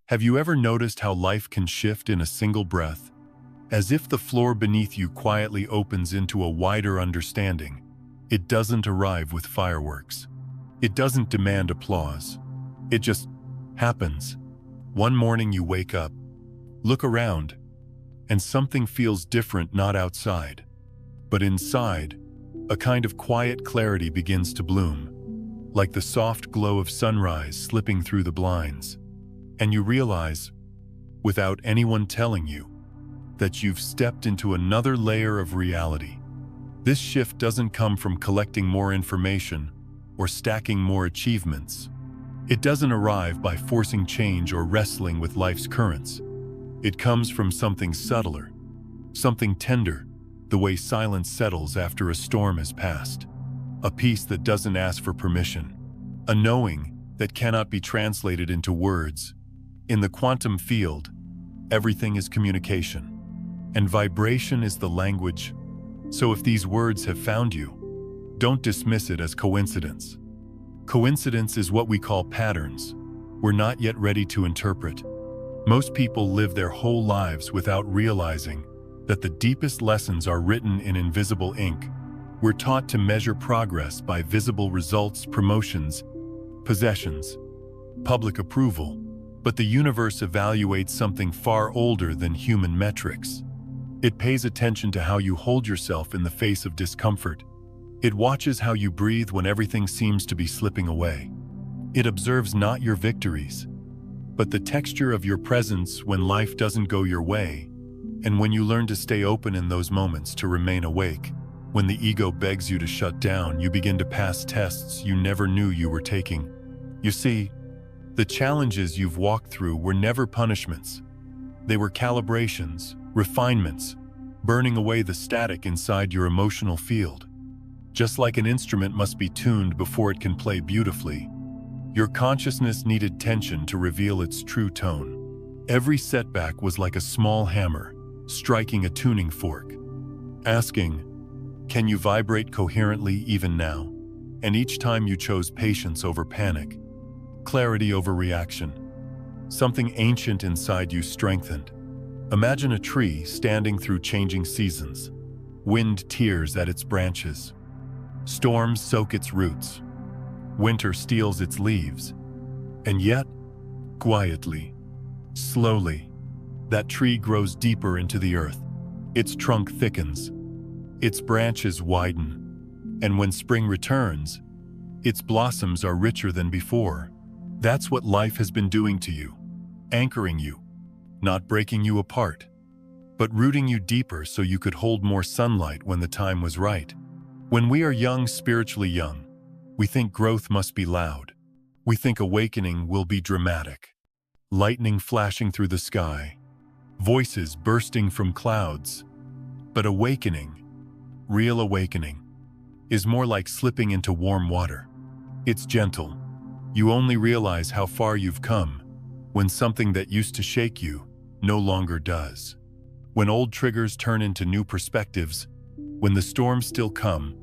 Have you ever noticed how life can shift in a single breath? As if the floor beneath you quietly opens into a wider understanding. It doesn't arrive with fireworks. It doesn't demand applause. It just happens. One morning you wake up, look around, and something feels different, not outside, but inside. A kind of quiet clarity begins to bloom, like the soft glow of sunrise slipping through the blinds. And you realize, without anyone telling you, that you've stepped into another layer of reality. This shift doesn't come from collecting more information or stacking more achievements. It doesn't arrive by forcing change or wrestling with life's currents. It comes from something subtler, something tender, the way silence settles after a storm has passed. A peace that doesn't ask for permission. A knowing that cannot be translated into words. In the quantum field, everything is communication, and vibration is the language. So if these words have found you, don't dismiss it as coincidence. Coincidence is what we call patterns we're not yet ready to interpret. Most people live their whole lives without realizing that the deepest lessons are written in invisible ink. We're taught to measure progress by visible results, promotions, possessions, public approval. But the universe evaluates something far older than human metrics. It pays attention to how you hold yourself in the face of discomfort. It watches how you breathe when everything seems to be slipping away. It observes not your victories, but the texture of your presence when life doesn't go your way, and when you learn to stay open in those moments, to remain awake. When the ego begs you to shut down, you begin to pass tests you never knew you were taking. You see, the challenges you've walked through were never punishments. They were calibrations, refinements, burning away the static inside your emotional field. Just like an instrument must be tuned before it can play beautifully, your consciousness needed tension to reveal its true tone. Every setback was like a small hammer, striking a tuning fork, asking, "Can you vibrate coherently even now?" And each time you chose patience over panic, clarity over reaction. Something ancient inside you strengthened. Imagine a tree standing through changing seasons. Wind tears at its branches. Storms soak its roots. Winter steals its leaves. And yet, quietly, slowly, that tree grows deeper into the earth. Its trunk thickens. Its branches widen. And when spring returns, its blossoms are richer than before. That's what life has been doing to you, anchoring you, not breaking you apart, but rooting you deeper so you could hold more sunlight when the time was right. When we are young, spiritually young, we think growth must be loud. We think awakening will be dramatic. Lightning flashing through the sky, voices bursting from clouds. But awakening, real awakening, is more like slipping into warm water. It's gentle. You only realize how far you've come when something that used to shake you no longer does. When old triggers turn into new perspectives, when the storms still come,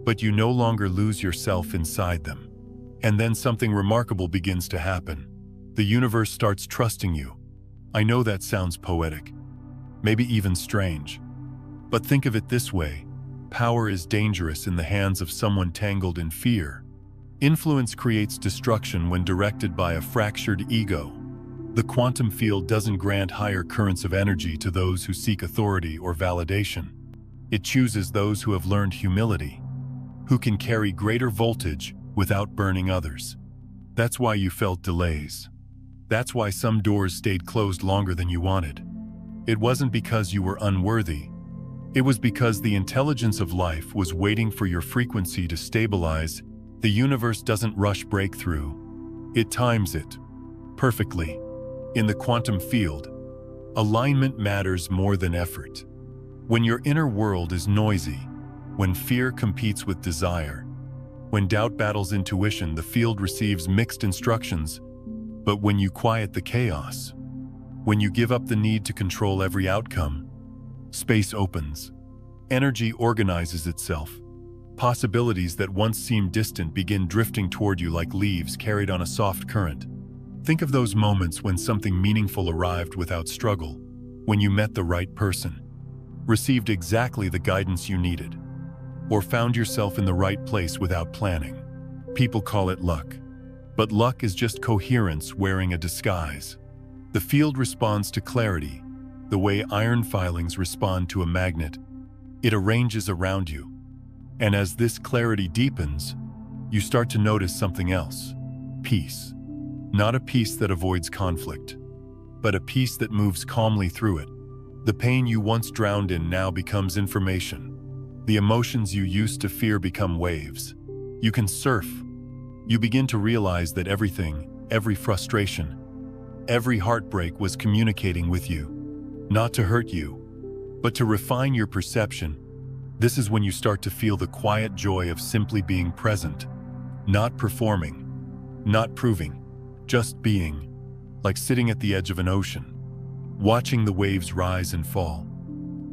but you no longer lose yourself inside them. And then something remarkable begins to happen. The universe starts trusting you. I know that sounds poetic, maybe even strange. But think of it this way: power is dangerous in the hands of someone tangled in fear. Influence creates destruction when directed by a fractured ego. The quantum field doesn't grant higher currents of energy to those who seek authority or validation. It chooses those who have learned humility, who can carry greater voltage without burning others. That's why you felt delays. That's why some doors stayed closed longer than you wanted. It wasn't because you were unworthy. It was because the intelligence of life was waiting for your frequency to stabilize. The universe doesn't rush breakthrough. It times it perfectly. In the quantum field, alignment matters more than effort. When your inner world is noisy, when fear competes with desire, when doubt battles intuition, the field receives mixed instructions. But when you quiet the chaos, when you give up the need to control every outcome, space opens. Energy organizes itself. Possibilities that once seemed distant begin drifting toward you like leaves carried on a soft current. Think of those moments when something meaningful arrived without struggle, when you met the right person, received exactly the guidance you needed, or found yourself in the right place without planning. People call it luck. But luck is just coherence wearing a disguise. The field responds to clarity, the way iron filings respond to a magnet. It arranges around you. And as this clarity deepens, you start to notice something else. Peace. Not a peace that avoids conflict, but a peace that moves calmly through it. The pain you once drowned in now becomes information. The emotions you used to fear become waves. You can surf. You begin to realize that everything, every frustration, every heartbreak was communicating with you. Not to hurt you, but to refine your perception. This is when you start to feel the quiet joy of simply being present, not performing, not proving, just being, like sitting at the edge of an ocean, watching the waves rise and fall,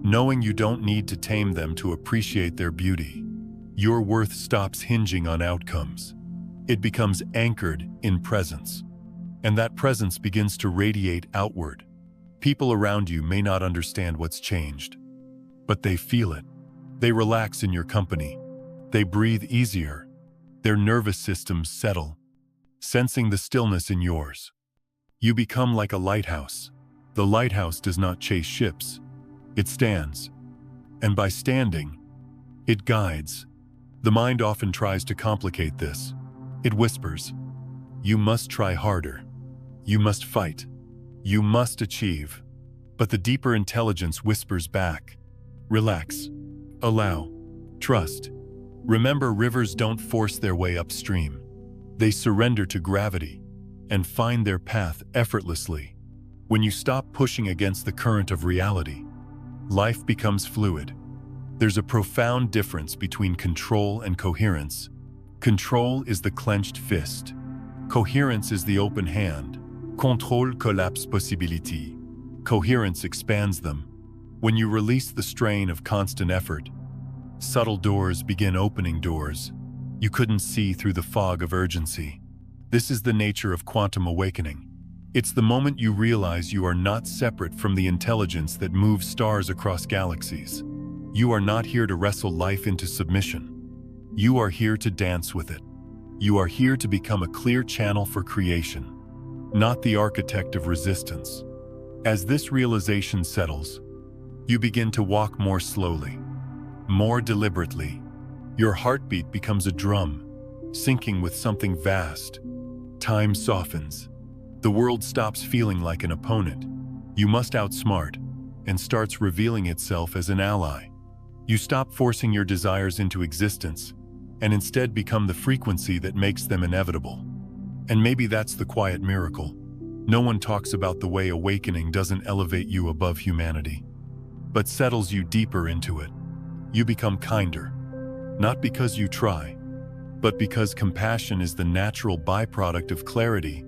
knowing you don't need to tame them to appreciate their beauty. Your worth stops hinging on outcomes. It becomes anchored in presence, and that presence begins to radiate outward. People around you may not understand what's changed, but they feel it. They relax in your company. They breathe easier. Their nervous systems settle, sensing the stillness in yours. You become like a lighthouse. The lighthouse does not chase ships. It stands. And by standing, it guides. The mind often tries to complicate this. It whispers, "You must try harder. You must fight. You must achieve." But the deeper intelligence whispers back, "Relax. Allow. Trust." Remember, rivers don't force their way upstream. They surrender to gravity and find their path effortlessly. When you stop pushing against the current of reality, life becomes fluid. There's a profound difference between control and coherence. Control is the clenched fist. Coherence is the open hand. Contrôle collapse possibility. Coherence expands them. When you release the strain of constant effort, subtle doors begin opening doors you couldn't see through the fog of urgency. This is the nature of quantum awakening. It's the moment you realize you are not separate from the intelligence that moves stars across galaxies. You are not here to wrestle life into submission. You are here to dance with it. You are here to become a clear channel for creation, not the architect of resistance. As this realization settles, you begin to walk more slowly, more deliberately. Your heartbeat becomes a drum, syncing with something vast. Time softens. The world stops feeling like an opponent you must outsmart and starts revealing itself as an ally. You stop forcing your desires into existence and instead become the frequency that makes them inevitable. And maybe that's the quiet miracle. No one talks about the way awakening doesn't elevate you above humanity, but settles you deeper into it. You become kinder, not because you try, but because compassion is the natural byproduct of clarity.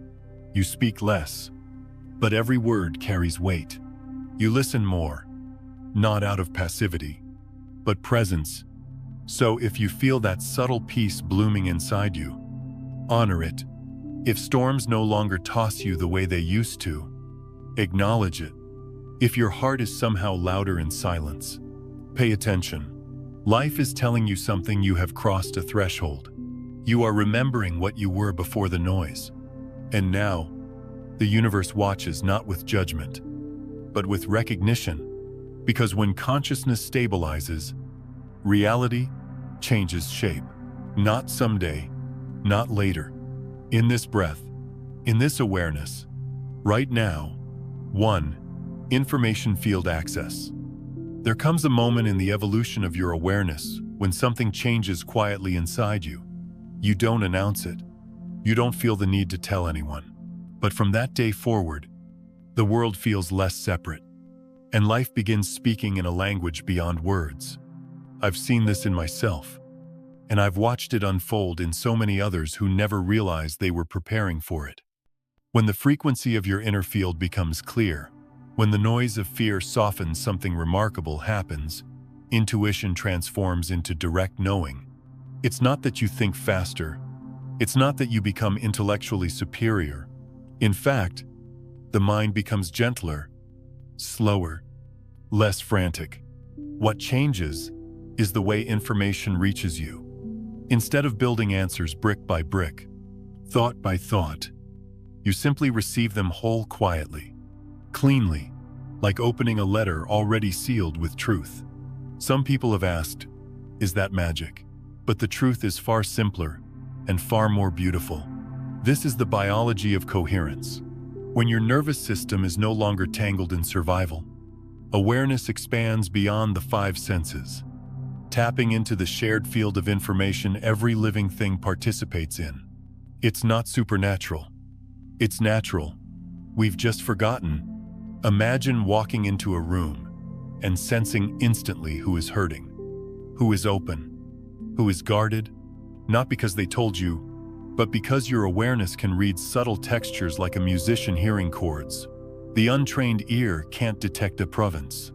You speak less, but every word carries weight. You listen more, not out of passivity, but presence. So if you feel that subtle peace blooming inside you, honor it. If storms no longer toss you the way they used to, acknowledge it. If your heart is somehow louder in silence, pay attention. Life is telling you something. You have crossed a threshold. You are remembering what you were before the noise. And now, the universe watches not with judgment, but with recognition. Because when consciousness stabilizes, reality changes shape. Not someday, not later. In this breath, in this awareness, right now. 1. Information field access. There comes a moment in the evolution of your awareness when something changes quietly inside you. You don't announce it. You don't feel the need to tell anyone. But from that day forward, the world feels less separate, and life begins speaking in a language beyond words. I've seen this in myself, and I've watched it unfold in so many others who never realized they were preparing for it. When the frequency of your inner field becomes clear, when the noise of fear softens, something remarkable happens. Intuition transforms into direct knowing. It's not that you think faster. It's not that you become intellectually superior. In fact, the mind becomes gentler, slower, less frantic. What changes is the way information reaches you. Instead of building answers brick by brick, thought by thought, you simply receive them whole quietly, cleanly, like opening a letter already sealed with truth. Some people have asked, is that magic? But the truth is far simpler and far more beautiful. This is the biology of coherence. When your nervous system is no longer tangled in survival, awareness expands beyond the five senses, tapping into the shared field of information every living thing participates in. It's not supernatural. It's natural. We've just forgotten. Imagine walking into a room and sensing instantly who is hurting, who is open, who is guarded, not because they told you, but because your awareness can read subtle textures like a musician hearing chords. The untrained ear can't detect a province.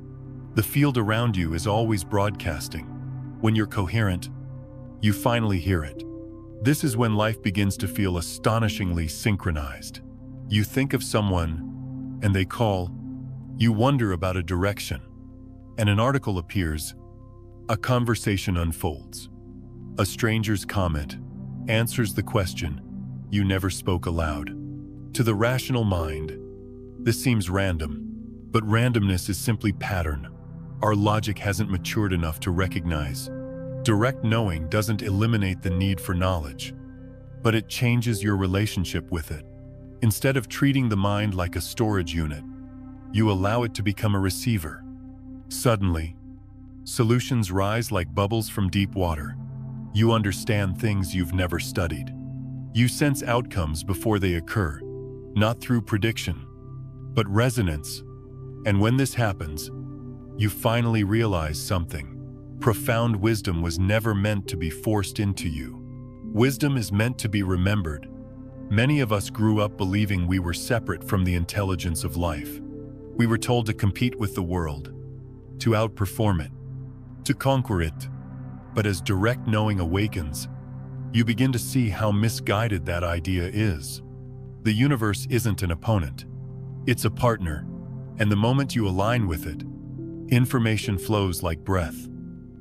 The field around you is always broadcasting. When you're coherent, you finally hear it. This is when life begins to feel astonishingly synchronized. You think of someone, and they call. You wonder about a direction, and an article appears. A conversation unfolds. A stranger's comment answers the question you never spoke aloud. To the rational mind, this seems random, but randomness is simply pattern. Our logic hasn't matured enough to recognize. Direct knowing doesn't eliminate the need for knowledge, but it changes your relationship with it. Instead of treating the mind like a storage unit, you allow it to become a receiver. Suddenly, solutions rise like bubbles from deep water. You understand things you've never studied. You sense outcomes before they occur, not through prediction, but resonance. And when this happens, you finally realize something. Profound wisdom was never meant to be forced into you. Wisdom is meant to be remembered. Many of us grew up believing we were separate from the intelligence of life. We were told to compete with the world, to outperform it, to conquer it. But as direct knowing awakens, you begin to see how misguided that idea is. The universe isn't an opponent. It's a partner, and the moment you align with it, information flows like breath.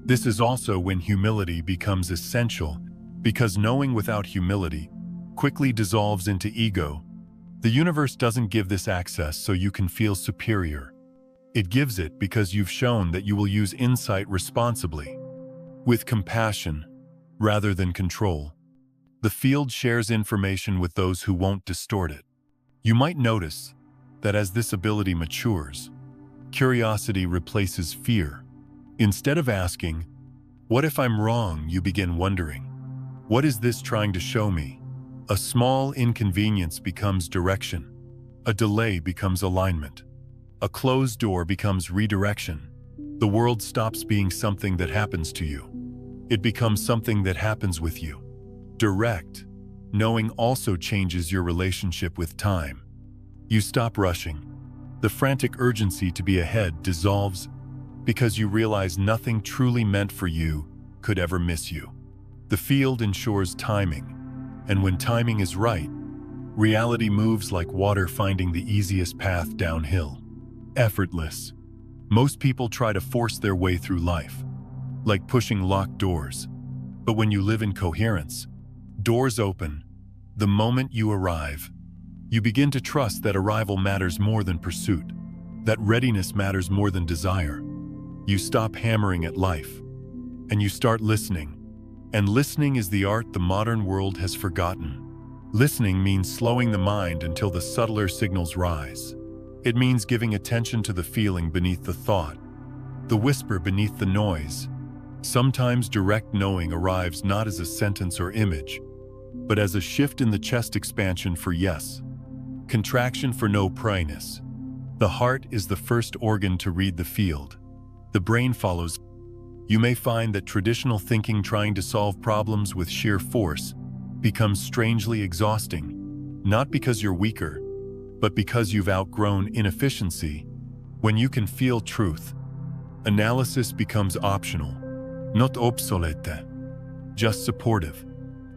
This is also when humility becomes essential, because knowing without humility quickly dissolves into ego. The universe doesn't give this access so you can feel superior. It gives it because you've shown that you will use insight responsibly, with compassion rather than control. The field shares information with those who won't distort it. You might notice that as this ability matures, curiosity replaces fear. Instead of asking, "What if I'm wrong?" you begin wondering, "What is this trying to show me?" A small inconvenience becomes direction. A delay becomes alignment. A closed door becomes redirection. The world stops being something that happens to you. It becomes something that happens with you. Direct knowing also changes your relationship with time. You stop rushing. The frantic urgency to be ahead dissolves because you realize nothing truly meant for you could ever miss you. The field ensures timing, and when timing is right, reality moves like water finding the easiest path downhill. Effortless. Most people try to force their way through life, like pushing locked doors. But when you live in coherence, doors open. The moment you arrive, you begin to trust that arrival matters more than pursuit, that readiness matters more than desire. You stop hammering at life, and you start listening. And listening is the art the modern world has forgotten. Listening means slowing the mind until the subtler signals rise. It means giving attention to the feeling beneath the thought, the whisper beneath the noise. Sometimes direct knowing arrives not as a sentence or image, but as a shift in the chest expansion for yes, contraction for no pryness. The heart is the first organ to read the field. The brain follows. You may find that traditional thinking trying to solve problems with sheer force becomes strangely exhausting, not because you're weaker, but because you've outgrown inefficiency. When you can feel truth, analysis becomes optional, not obsolete, just supportive.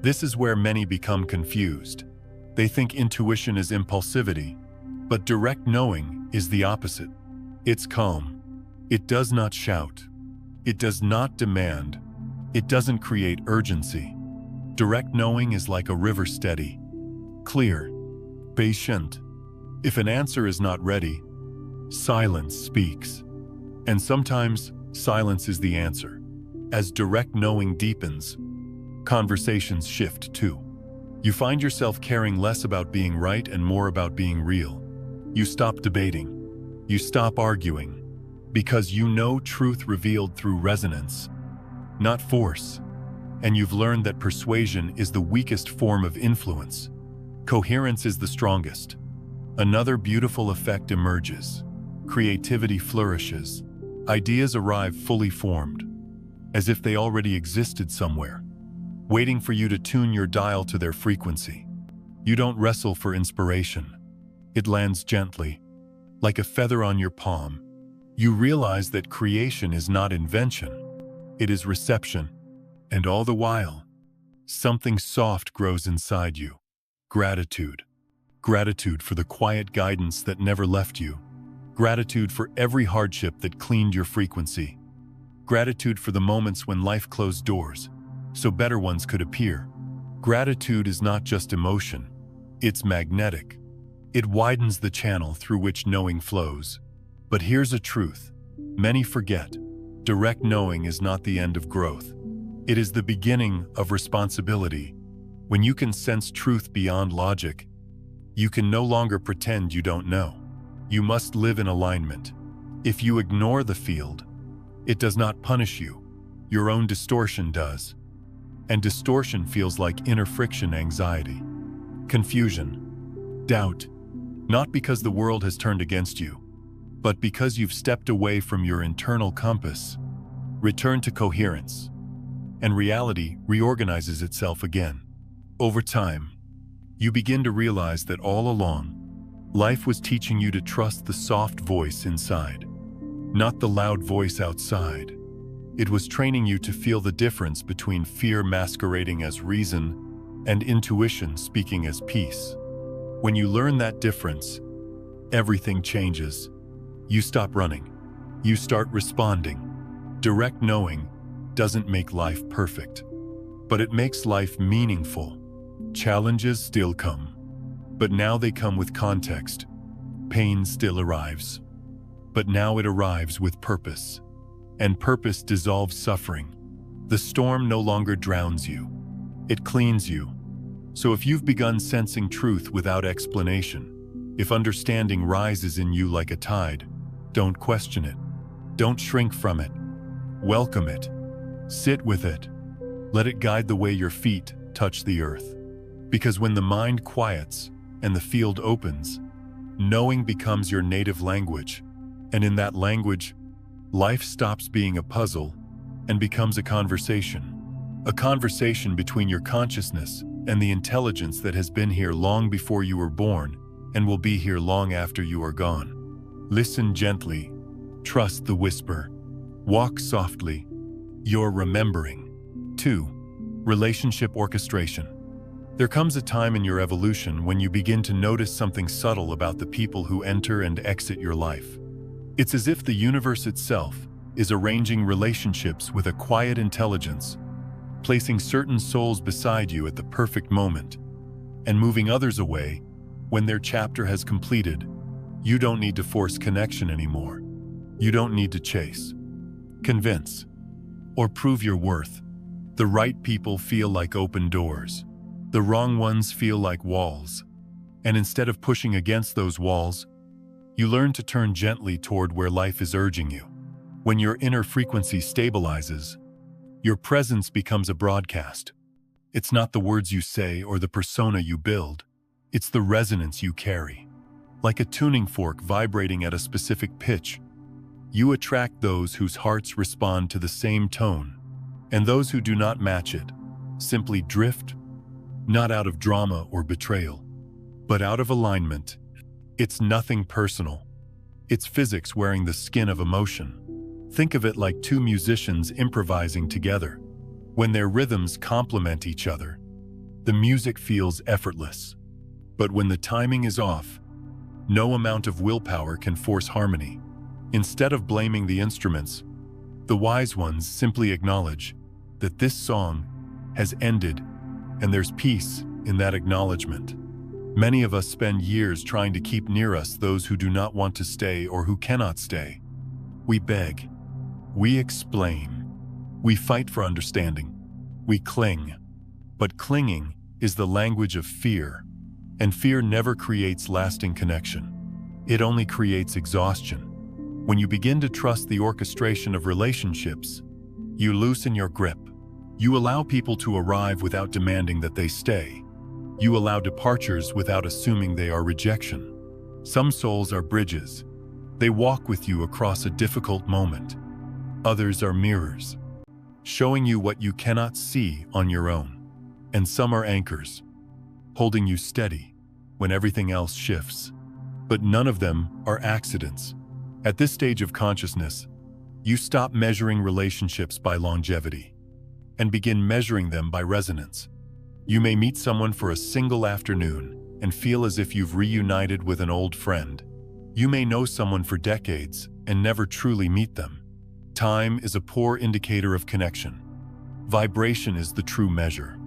This is where many become confused. They think intuition is impulsivity, but direct knowing is the opposite. It's calm. It does not shout. It does not demand. It doesn't create urgency. Direct knowing is like a river, steady, clear, patient. If an answer is not ready, silence speaks. And sometimes silence is the answer. As direct knowing deepens, conversations shift too. You find yourself caring less about being right and more about being real. You stop debating. You stop arguing. Because you know truth revealed through resonance, not force. And you've learned that persuasion is the weakest form of influence. Coherence is the strongest. Another beautiful effect emerges. Creativity flourishes. Ideas arrive fully formed, as if they already existed somewhere, waiting for you to tune your dial to their frequency. You don't wrestle for inspiration. It lands gently, like a feather on your palm. You realize that creation is not invention, it is reception. And all the while, something soft grows inside you. Gratitude. Gratitude for the quiet guidance that never left you. Gratitude for every hardship that cleaned your frequency. Gratitude for the moments when life closed doors, so better ones could appear. Gratitude is not just emotion, it's magnetic. It widens the channel through which knowing flows. But here's a truth many forget. Direct knowing is not the end of growth. It is the beginning of responsibility. When you can sense truth beyond logic, you can no longer pretend you don't know. You must live in alignment. If you ignore the field, it does not punish you. Your own distortion does. And distortion feels like inner friction, anxiety, confusion, doubt, not because the world has turned against you, but because you've stepped away from your internal compass. Return to coherence, and reality reorganizes itself again. Over time, you begin to realize that all along, life was teaching you to trust the soft voice inside, not the loud voice outside. It was training you to feel the difference between fear masquerading as reason and intuition speaking as peace. When you learn that difference, everything changes. You stop running. You start responding. Direct knowing doesn't make life perfect, but it makes life meaningful. Challenges still come, but now they come with context. Pain still arrives, but now it arrives with purpose. And purpose dissolves suffering. The storm no longer drowns you. It cleans you. So if you've begun sensing truth without explanation, if understanding rises in you like a tide, don't question it. Don't shrink from it. Welcome it. Sit with it. Let it guide the way your feet touch the earth. Because when the mind quiets and the field opens, knowing becomes your native language. And in that language, life stops being a puzzle and becomes a conversation. A conversation between your consciousness and the intelligence that has been here long before you were born and will be here long after you are gone. Listen gently. Trust the whisper. Walk softly. You're remembering. 2. Relationship orchestration. There comes a time in your evolution when you begin to notice something subtle about the people who enter and exit your life. It's as if the universe itself is arranging relationships with a quiet intelligence, placing certain souls beside you at the perfect moment, and moving others away when their chapter has completed. You don't need to force connection anymore. You don't need to chase, convince, or prove your worth. The right people feel like open doors. The wrong ones feel like walls. And instead of pushing against those walls, you learn to turn gently toward where life is urging you. When your inner frequency stabilizes, your presence becomes a broadcast. It's not the words you say or the persona you build. It's the resonance you carry. Like a tuning fork vibrating at a specific pitch, you attract those whose hearts respond to the same tone, and those who do not match it simply drift, not out of drama or betrayal, but out of alignment. It's nothing personal. It's physics wearing the skin of emotion. Think of it like two musicians improvising together. When their rhythms complement each other, the music feels effortless. But when the timing is off, no amount of willpower can force harmony. Instead of blaming the instruments, the wise ones simply acknowledge that this song has ended, and there's peace in that acknowledgement. Many of us spend years trying to keep near us those who do not want to stay or who cannot stay. We beg, we explain, we fight for understanding, we cling. But clinging is the language of fear, and fear never creates lasting connection. It only creates exhaustion. When you begin to trust the orchestration of relationships, you loosen your grip. You allow people to arrive without demanding that they stay. You allow departures without assuming they are rejection. Some souls are bridges. They walk with you across a difficult moment. Others are mirrors, showing you what you cannot see on your own. And some are anchors, holding you steady when everything else shifts. But none of them are accidents. At this stage of consciousness, you stop measuring relationships by longevity and begin measuring them by resonance. You may meet someone for a single afternoon and feel as if you've reunited with an old friend. You may know someone for decades and never truly meet them. Time is a poor indicator of connection. Vibration is the true measure.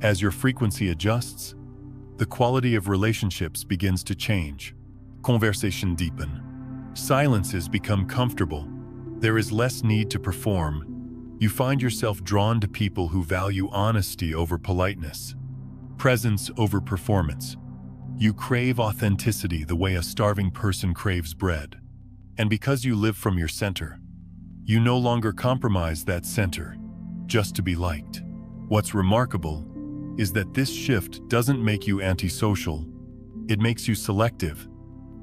As your frequency adjusts, the quality of relationships begins to change. Conversation deepen. Silences become comfortable. There is less need to perform. You find yourself drawn to people who value honesty over politeness, presence over performance. You crave authenticity the way a starving person craves bread. And because you live from your center, you no longer compromise that center just to be liked. What's remarkable is that this shift doesn't make you antisocial. It makes you selective,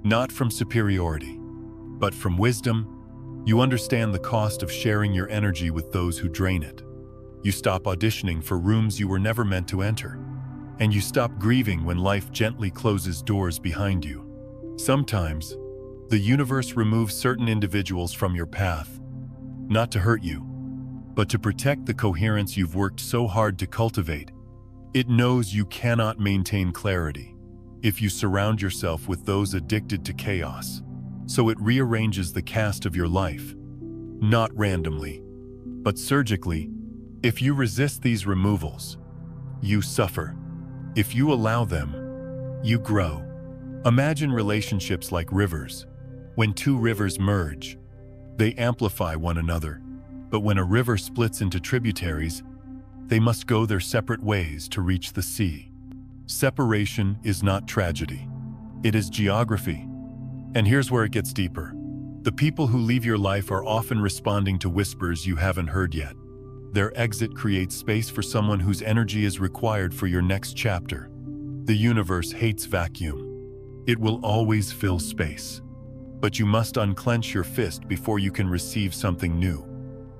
not from superiority, but from wisdom. You understand the cost of sharing your energy with those who drain it. You stop auditioning for rooms you were never meant to enter. And you stop grieving when life gently closes doors behind you. Sometimes, the universe removes certain individuals from your path, not to hurt you, but to protect the coherence you've worked so hard to cultivate. It knows you cannot maintain clarity if you surround yourself with those addicted to chaos. So it rearranges the cast of your life, not randomly, but surgically. If you resist these removals, you suffer. If you allow them, you grow. Imagine relationships like rivers. When two rivers merge, they amplify one another. But when a river splits into tributaries, they must go their separate ways to reach the sea. Separation is not tragedy. It is geography. And here's where it gets deeper. The people who leave your life are often responding to whispers you haven't heard yet. Their exit creates space for someone whose energy is required for your next chapter. The universe hates vacuum. It will always fill space. But you must unclench your fist before you can receive something new.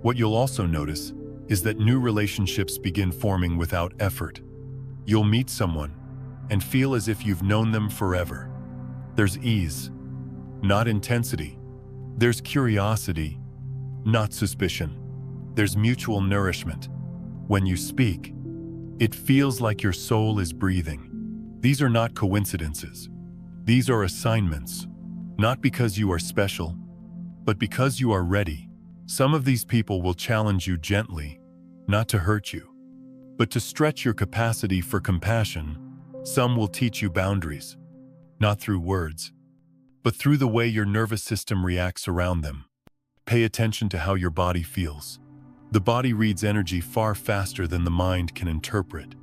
What you'll also notice is that new relationships begin forming without effort. You'll meet someone and feel as if you've known them forever. There's ease, not intensity. There's curiosity, not suspicion. There's mutual nourishment. When you speak, it feels like your soul is breathing. These are not coincidences. These are assignments, not because you are special, but because you are ready. Some of these people will challenge you gently, not to hurt you, but to stretch your capacity for compassion. Some will teach you boundaries, not through words, but through the way your nervous system reacts around them. Pay attention to how your body feels. The body reads energy far faster than the mind can interpret.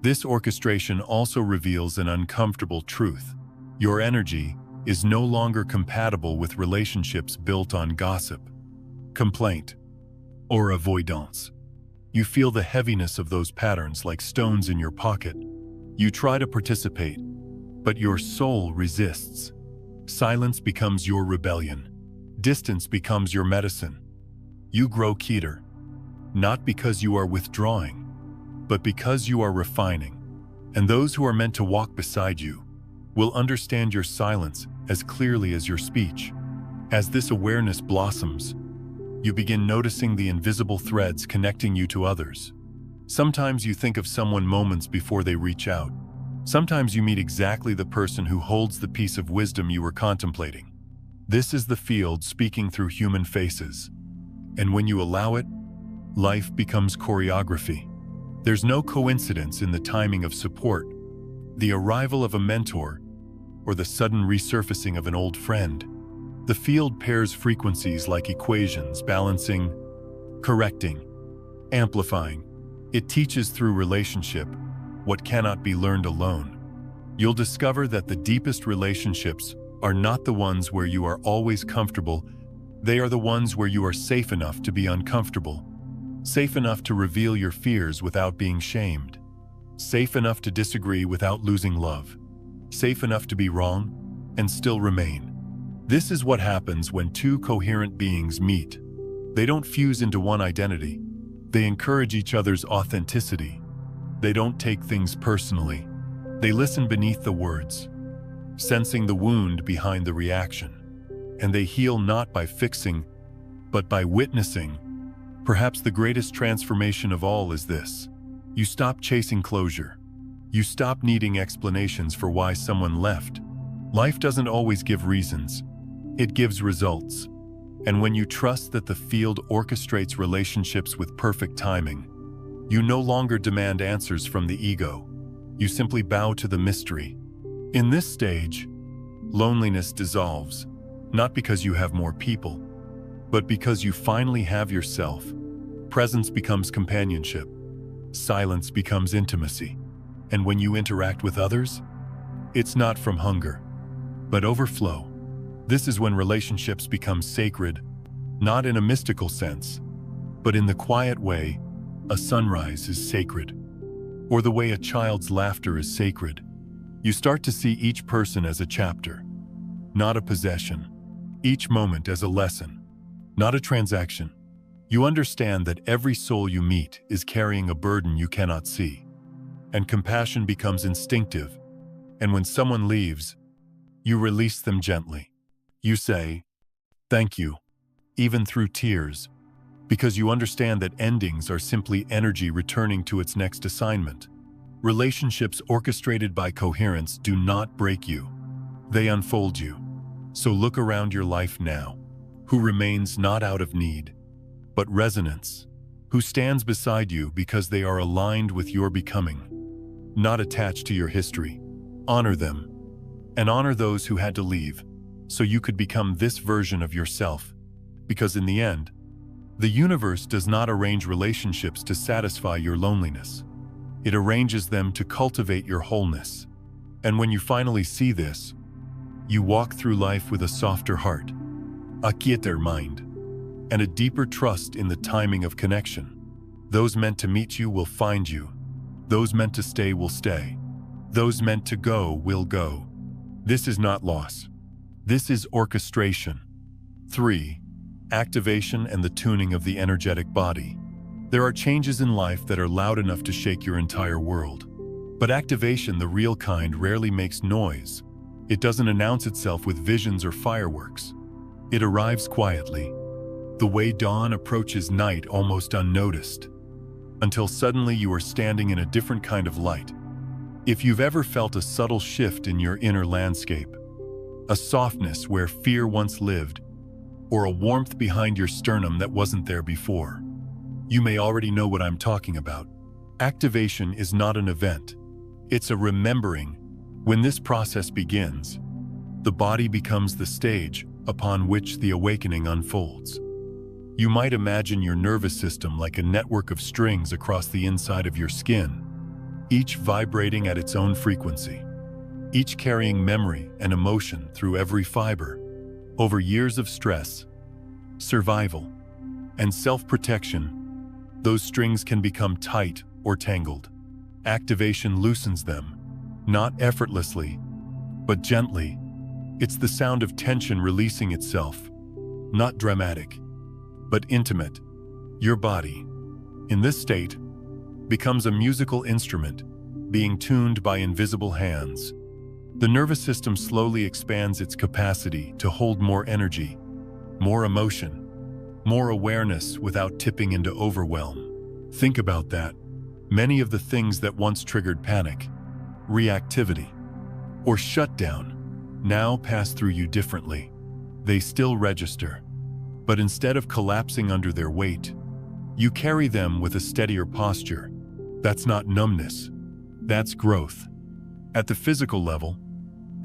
This orchestration also reveals an uncomfortable truth. Your energy is no longer compatible with relationships built on gossip, complaint, or avoidance. You feel the heaviness of those patterns like stones in your pocket. You try to participate, but your soul resists. Silence becomes your rebellion. Distance becomes your medicine. You grow keter, not because you are withdrawing, but because you are refining. And those who are meant to walk beside you will understand your silence as clearly as your speech. As this awareness blossoms, you begin noticing the invisible threads connecting you to others. Sometimes you think of someone moments before they reach out, Sometimes you meet exactly the person who holds the piece of wisdom you were contemplating. This is the field speaking through human faces. And when you allow it, life becomes choreography. There's no coincidence in the timing of support, the arrival of a mentor, or the sudden resurfacing of an old friend. The field pairs frequencies like equations, balancing, correcting, amplifying. It teaches through relationship what cannot be learned alone. You'll discover that the deepest relationships are not the ones where you are always comfortable. They are the ones where you are safe enough to be uncomfortable, safe enough to reveal your fears without being shamed, safe enough to disagree without losing love, safe enough to be wrong and still remain. This is what happens when two coherent beings meet. They don't fuse into one identity. They encourage each other's authenticity. They don't take things personally. They listen beneath the words, sensing the wound behind the reaction. And they heal not by fixing, but by witnessing. Perhaps the greatest transformation of all is this. You stop chasing closure. You stop needing explanations for why someone left. Life doesn't always give reasons. It gives results. And when you trust that the field orchestrates relationships with perfect timing, you no longer demand answers from the ego. You simply bow to the mystery. In this stage, loneliness dissolves, not because you have more people, but because you finally have yourself. Presence becomes companionship. Silence becomes intimacy. And when you interact with others, it's not from hunger, but overflow. This is when relationships become sacred, not in a mystical sense, but in the quiet way a sunrise is sacred, or the way a child's laughter is sacred. You start to see each person as a chapter, not a possession, each moment as a lesson, not a transaction. You understand that every soul you meet is carrying a burden you cannot see, and compassion becomes instinctive, and when someone leaves, you release them gently. You say, "Thank you," even through tears, because you understand that endings are simply energy returning to its next assignment. Relationships orchestrated by coherence do not break you. They unfold you. So look around your life now. Who remains not out of need, but resonance? Who stands beside you because they are aligned with your becoming, not attached to your history? Honor them, and honor those who had to leave, so you could become this version of yourself. Because in the end, the universe does not arrange relationships to satisfy your loneliness. It arranges them to cultivate your wholeness. And when you finally see this, you walk through life with a softer heart, a quieter mind, and a deeper trust in the timing of connection. Those meant to meet you will find you. Those meant to stay will stay. Those meant to go will go. This is not loss. This is orchestration. 3. Activation and the tuning of the energetic body. There are changes in life that are loud enough to shake your entire world. But activation, the real kind, rarely makes noise. It doesn't announce itself with visions or fireworks. It arrives quietly, the way dawn approaches night almost unnoticed, until suddenly you are standing in a different kind of light. If you've ever felt a subtle shift in your inner landscape, a softness where fear once lived, or a warmth behind your sternum that wasn't there before, you may already know what I'm talking about. Activation is not an event. It's a remembering. When this process begins, the body becomes the stage upon which the awakening unfolds. You might imagine your nervous system like a network of strings across the inside of your skin, each vibrating at its own frequency, each carrying memory and emotion through every fiber. Over years of stress, survival, and self-protection, those strings can become tight or tangled. Activation loosens them, not effortlessly, but gently. It's the sound of tension releasing itself, not dramatic, but intimate. Your body, in this state, becomes a musical instrument, being tuned by invisible hands. The nervous system slowly expands its capacity to hold more energy, more emotion, more awareness without tipping into overwhelm. Think about that. Many of the things that once triggered panic, reactivity, or shutdown now pass through you differently. They still register, but instead of collapsing under their weight, you carry them with a steadier posture. That's not numbness, that's growth. At the physical level,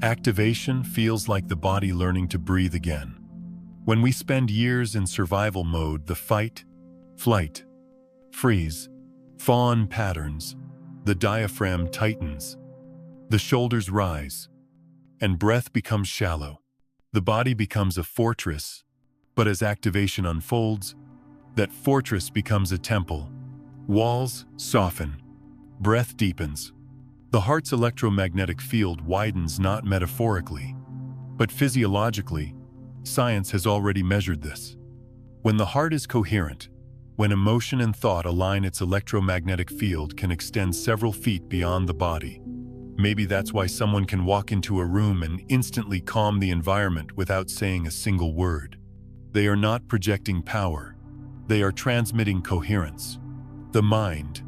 activation feels like the body learning to breathe again. When we spend years in survival mode, the fight, flight, freeze, fawn patterns, the diaphragm tightens, the shoulders rise, and breath becomes shallow. The body becomes a fortress, but as activation unfolds, that fortress becomes a temple. Walls soften, breath deepens. The heart's electromagnetic field widens not metaphorically, but physiologically. Science has already measured this. When the heart is coherent, when emotion and thought align, its electromagnetic field can extend several feet beyond the body. Maybe that's why someone can walk into a room and instantly calm the environment without saying a single word. They are not projecting power. They are transmitting coherence. The mind,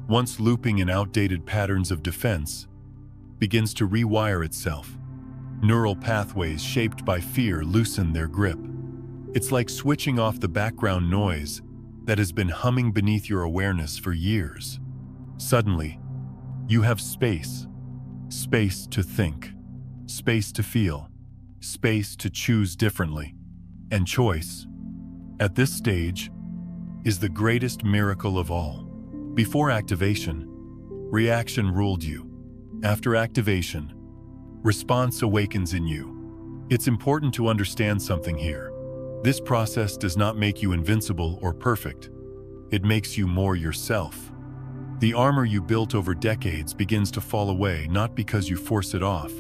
once looping in outdated patterns of defense, begins to rewire itself. Neural pathways shaped by fear loosen their grip. It's like switching off the background noise that has been humming beneath your awareness for years. Suddenly, you have space. Space to think, space to feel, space to choose differently. And choice, at this stage, is the greatest miracle of all. Before activation, reaction ruled you. After activation, response awakens in you. It's important to understand something here. This process does not make you invincible or perfect. It makes you more yourself. The armor you built over decades begins to fall away, not because you force it off,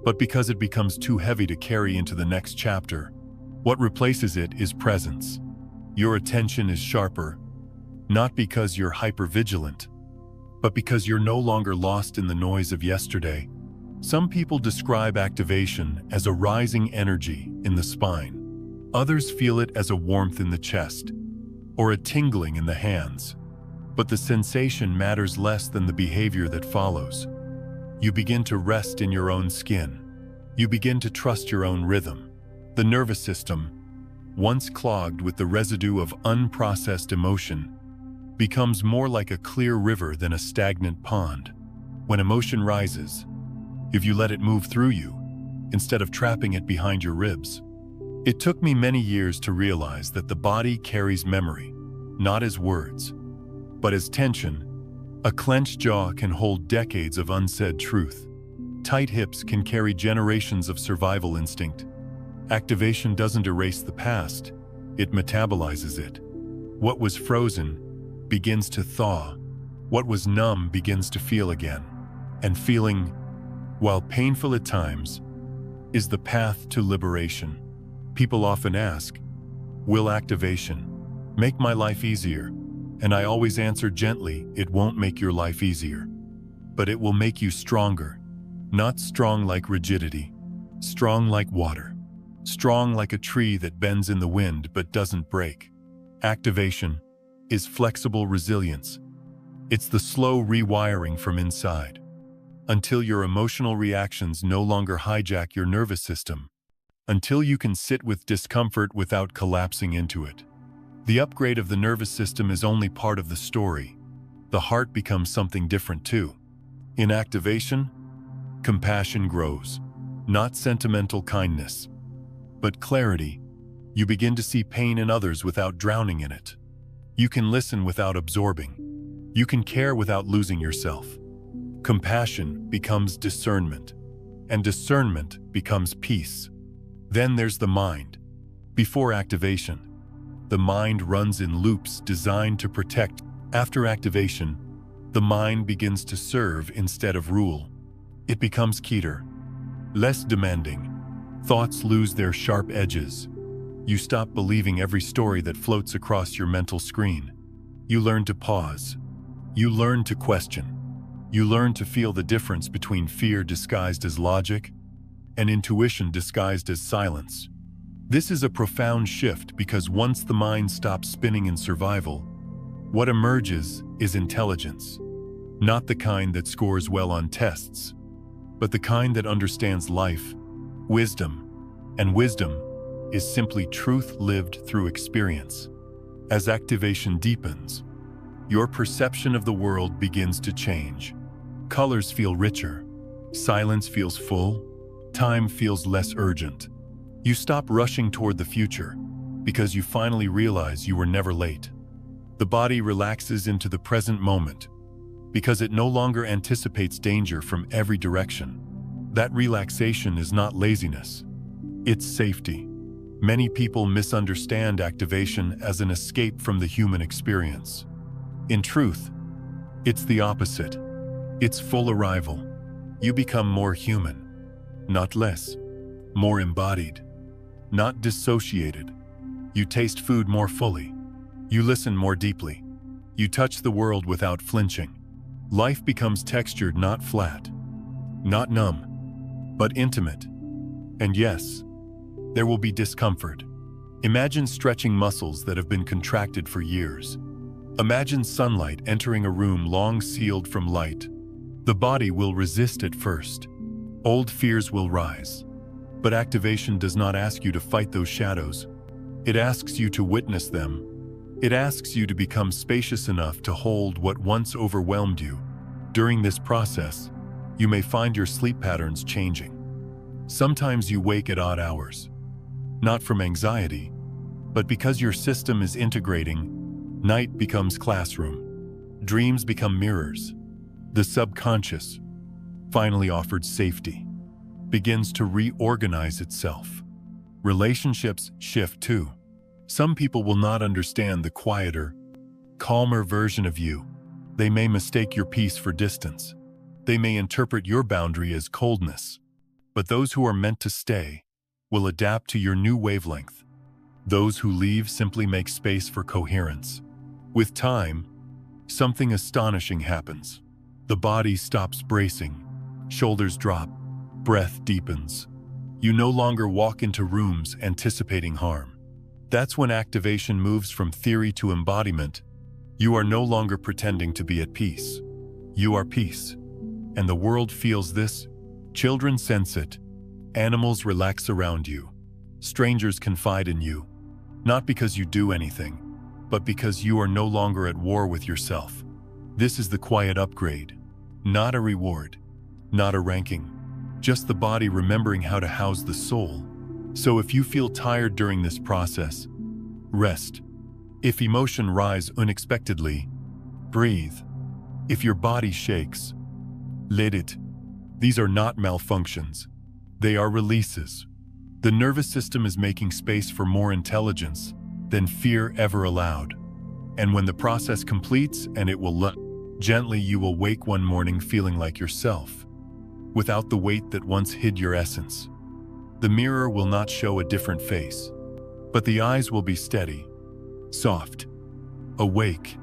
but because it becomes too heavy to carry into the next chapter. What replaces it is presence. Your attention is sharper, not because you're hypervigilant, but because you're no longer lost in the noise of yesterday. Some people describe activation as a rising energy in the spine. Others feel it as a warmth in the chest, or a tingling in the hands. But the sensation matters less than the behavior that follows. You begin to rest in your own skin. You begin to trust your own rhythm. The nervous system, once clogged with the residue of unprocessed emotion, becomes more like a clear river than a stagnant pond. When emotion rises, if you let it move through you, instead of trapping it behind your ribs. It took me many years to realize that the body carries memory, not as words, but as tension. A clenched jaw can hold decades of unsaid truth. Tight hips can carry generations of survival instinct. Activation doesn't erase the past, it metabolizes it. What was frozen begins to thaw. What was numb begins to feel again. And feeling, while painful at times, is the path to liberation. People often ask, will activation make my life easier? And I always answer gently, it won't make your life easier, but it will make you stronger. Not strong like rigidity, strong like water, strong like a tree that bends in the wind but doesn't break. Activation is flexible resilience. It's the slow rewiring from inside, until your emotional reactions no longer hijack your nervous system, until you can sit with discomfort without collapsing into it. The upgrade of the nervous system is only part of the story. The heart becomes something different too. In activation, compassion grows, not sentimental kindness, but clarity. You begin to see pain in others without drowning in it. You can listen without absorbing. You can care without losing yourself. Compassion becomes discernment, and discernment becomes peace. Then there's the mind. Before activation, the mind runs in loops designed to protect. After activation, the mind begins to serve instead of rule. It becomes keener, less demanding. Thoughts lose their sharp edges. You stop believing every story that floats across your mental screen. You learn to pause. You learn to question. You learn to feel the difference between fear disguised as logic and intuition disguised as silence. This is a profound shift because once the mind stops spinning in survival, what emerges is intelligence. Not the kind that scores well on tests, but the kind that understands life, wisdom, and wisdom is simply truth lived through experience. As activation deepens, your perception of the world begins to change. Colors feel richer, silence feels full, time feels less urgent. You stop rushing toward the future because you finally realize you were never late. The body relaxes into the present moment because it no longer anticipates danger from every direction. That relaxation is not laziness, it's safety. Many people misunderstand activation as an escape from the human experience. In truth, it's the opposite. It's full arrival. You become more human, not less, more embodied, not dissociated. You taste food more fully. You listen more deeply. You touch the world without flinching. Life becomes textured, not flat, not numb, but intimate. And yes, there will be discomfort. Imagine stretching muscles that have been contracted for years. Imagine sunlight entering a room long sealed from light. The body will resist at first. Old fears will rise. But activation does not ask you to fight those shadows. It asks you to witness them. It asks you to become spacious enough to hold what once overwhelmed you. During this process, you may find your sleep patterns changing. Sometimes you wake at odd hours, not from anxiety, but because your system is integrating. Night becomes classroom. Dreams become mirrors. The subconscious, finally offered safety, begins to reorganize itself. Relationships shift too. Some people will not understand the quieter, calmer version of you. They may mistake your peace for distance. They may interpret your boundary as coldness. But those who are meant to stay will adapt to your new wavelength. Those who leave simply make space for coherence. With time, something astonishing happens. The body stops bracing, shoulders drop, breath deepens. You no longer walk into rooms anticipating harm. That's when activation moves from theory to embodiment. You are no longer pretending to be at peace. You are peace. And the world feels this. Children sense it. Animals relax around you. Strangers confide in you. Not because you do anything, but because you are no longer at war with yourself. This is the quiet upgrade. Not a reward, not a ranking, just the body remembering how to house the soul. So if you feel tired during this process, rest. If emotion rise unexpectedly, breathe. If your body shakes, let it. These are not malfunctions. They are releases. The nervous system is making space for more intelligence than fear ever allowed. And when the process completes, and it will gently, you will wake one morning feeling like yourself, without the weight that once hid your essence. The mirror will not show a different face, but the eyes will be steady, soft, awake.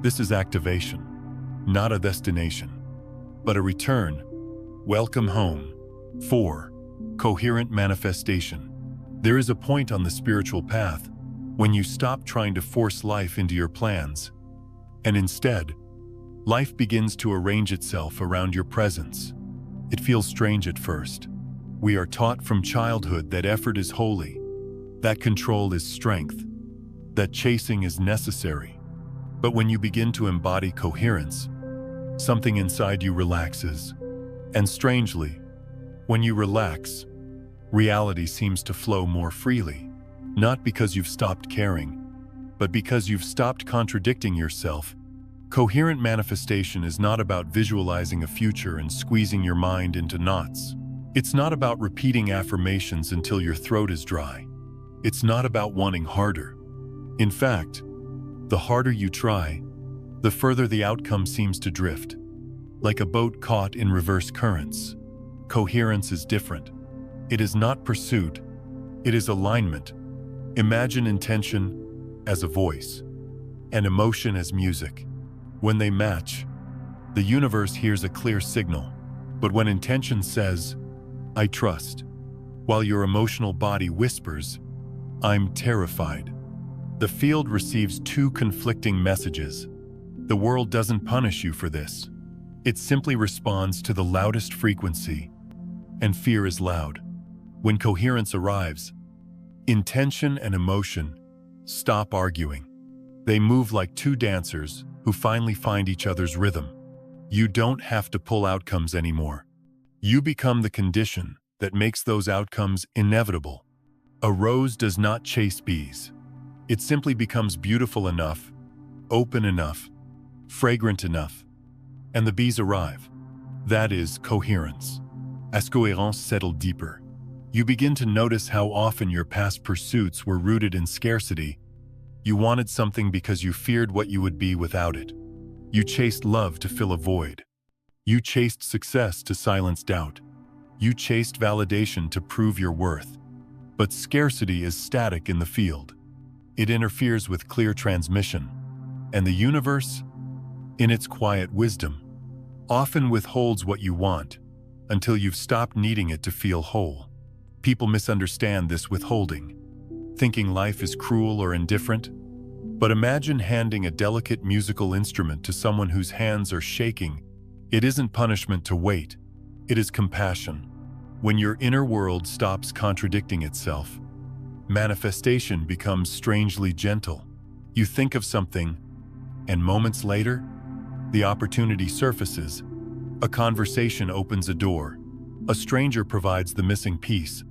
This is activation, not a destination, but a return. Welcome home. 4. Coherent manifestation. There is a point on the spiritual path when you stop trying to force life into your plans, and instead, life begins to arrange itself around your presence. It feels strange at first. We are taught from childhood that effort is holy, that control is strength, that chasing is necessary. But when you begin to embody coherence, something inside you relaxes. And strangely, when you relax, reality seems to flow more freely, not because you've stopped caring, but because you've stopped contradicting yourself. Coherent manifestation is not about visualizing a future and squeezing your mind into knots. It's not about repeating affirmations until your throat is dry. It's not about wanting harder. In fact, the harder you try, the further the outcome seems to drift. Like a boat caught in reverse currents. Coherence is different. It is not pursuit, it is alignment. Imagine intention as a voice, and emotion as music. When they match, the universe hears a clear signal. But when intention says, I trust, while your emotional body whispers, I'm terrified, the field receives two conflicting messages. The world doesn't punish you for this. It simply responds to the loudest frequency, and fear is loud. When coherence arrives, intention and emotion stop arguing. They move like two dancers who finally find each other's rhythm. You don't have to pull outcomes anymore. You become the condition that makes those outcomes inevitable. A rose does not chase bees. It simply becomes beautiful enough, open enough, fragrant enough, and the bees arrive. That is coherence. As coherence settled deeper, you begin to notice how often your past pursuits were rooted in scarcity. You wanted something because you feared what you would be without it. You chased love to fill a void. You chased success to silence doubt. You chased validation to prove your worth. But scarcity is static in the field. It interferes with clear transmission. And the universe, in its quiet wisdom, often withholds what you want until you've stopped needing it to feel whole. People misunderstand this withholding, thinking life is cruel or indifferent. But imagine handing a delicate musical instrument to someone whose hands are shaking. It isn't punishment to wait. It is compassion. When your inner world stops contradicting itself, manifestation becomes strangely gentle. You think of something, and moments later, the opportunity surfaces. A conversation opens a door. A stranger provides the missing piece.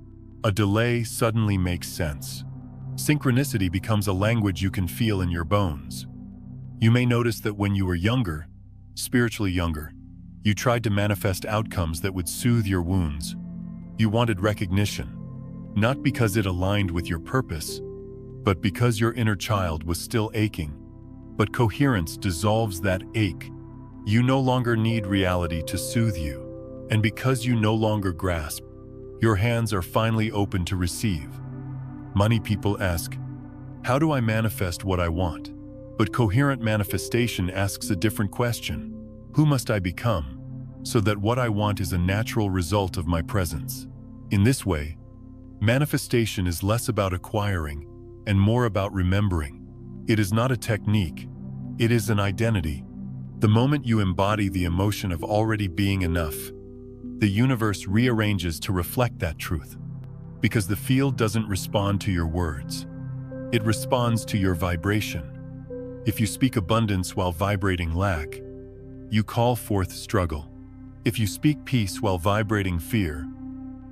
A delay suddenly makes sense. Synchronicity becomes a language you can feel in your bones. You may notice that when you were younger, spiritually younger, you tried to manifest outcomes that would soothe your wounds. You wanted recognition, not because it aligned with your purpose, but because your inner child was still aching. But coherence dissolves that ache. You no longer need reality to soothe you. And because you no longer grasp, your hands are finally open to receive. Many people ask, how do I manifest what I want? But coherent manifestation asks a different question. Who must I become so that what I want is a natural result of my presence? In this way, manifestation is less about acquiring and more about remembering. It is not a technique. It is an identity. The moment you embody the emotion of already being enough, the universe rearranges to reflect that truth. Because the field doesn't respond to your words. It responds to your vibration. If you speak abundance while vibrating lack, you call forth struggle. If you speak peace while vibrating fear,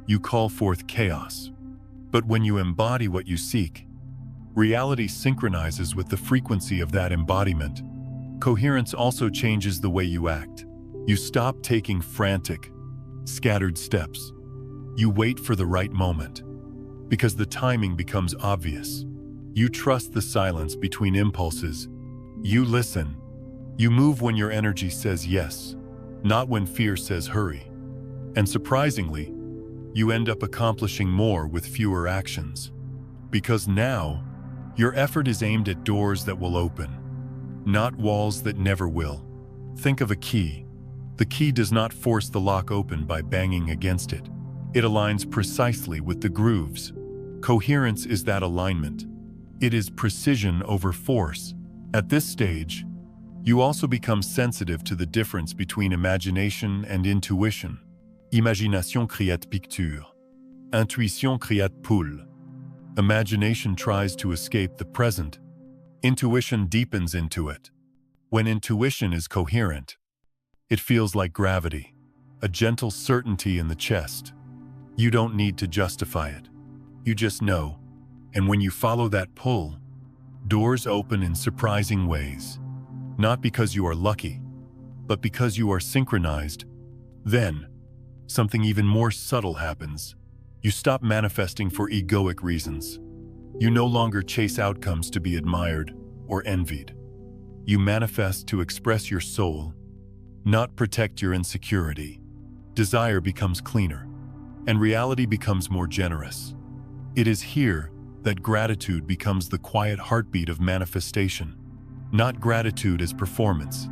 you call forth chaos. But when you embody what you seek, reality synchronizes with the frequency of that embodiment. Coherence also changes the way you act. You stop taking frantic, scattered steps. You wait for the right moment, because the timing becomes obvious. You trust the silence between impulses. You listen. You move when your energy says yes, not when fear says hurry. And surprisingly, you end up accomplishing more with fewer actions. Because now, your effort is aimed at doors that will open, not walls that never will. Think of a key. The key does not force the lock open by banging against it. It aligns precisely with the grooves. Coherence is that alignment. It is precision over force. At this stage, you also become sensitive to the difference between imagination and intuition. Imagination créate picture. Intuition créate poule. Imagination tries to escape the present. Intuition deepens into it. When intuition is coherent, it feels like gravity, a gentle certainty in the chest. You don't need to justify it. You just know. And when you follow that pull, doors open in surprising ways. Not because you are lucky, but because you are synchronized. Then, something even more subtle happens. You stop manifesting for egoic reasons. You no longer chase outcomes to be admired or envied. You manifest to express your soul, not protect your insecurity. Desire becomes cleaner, and reality becomes more generous. It is here that gratitude becomes the quiet heartbeat of manifestation. Not gratitude as performance,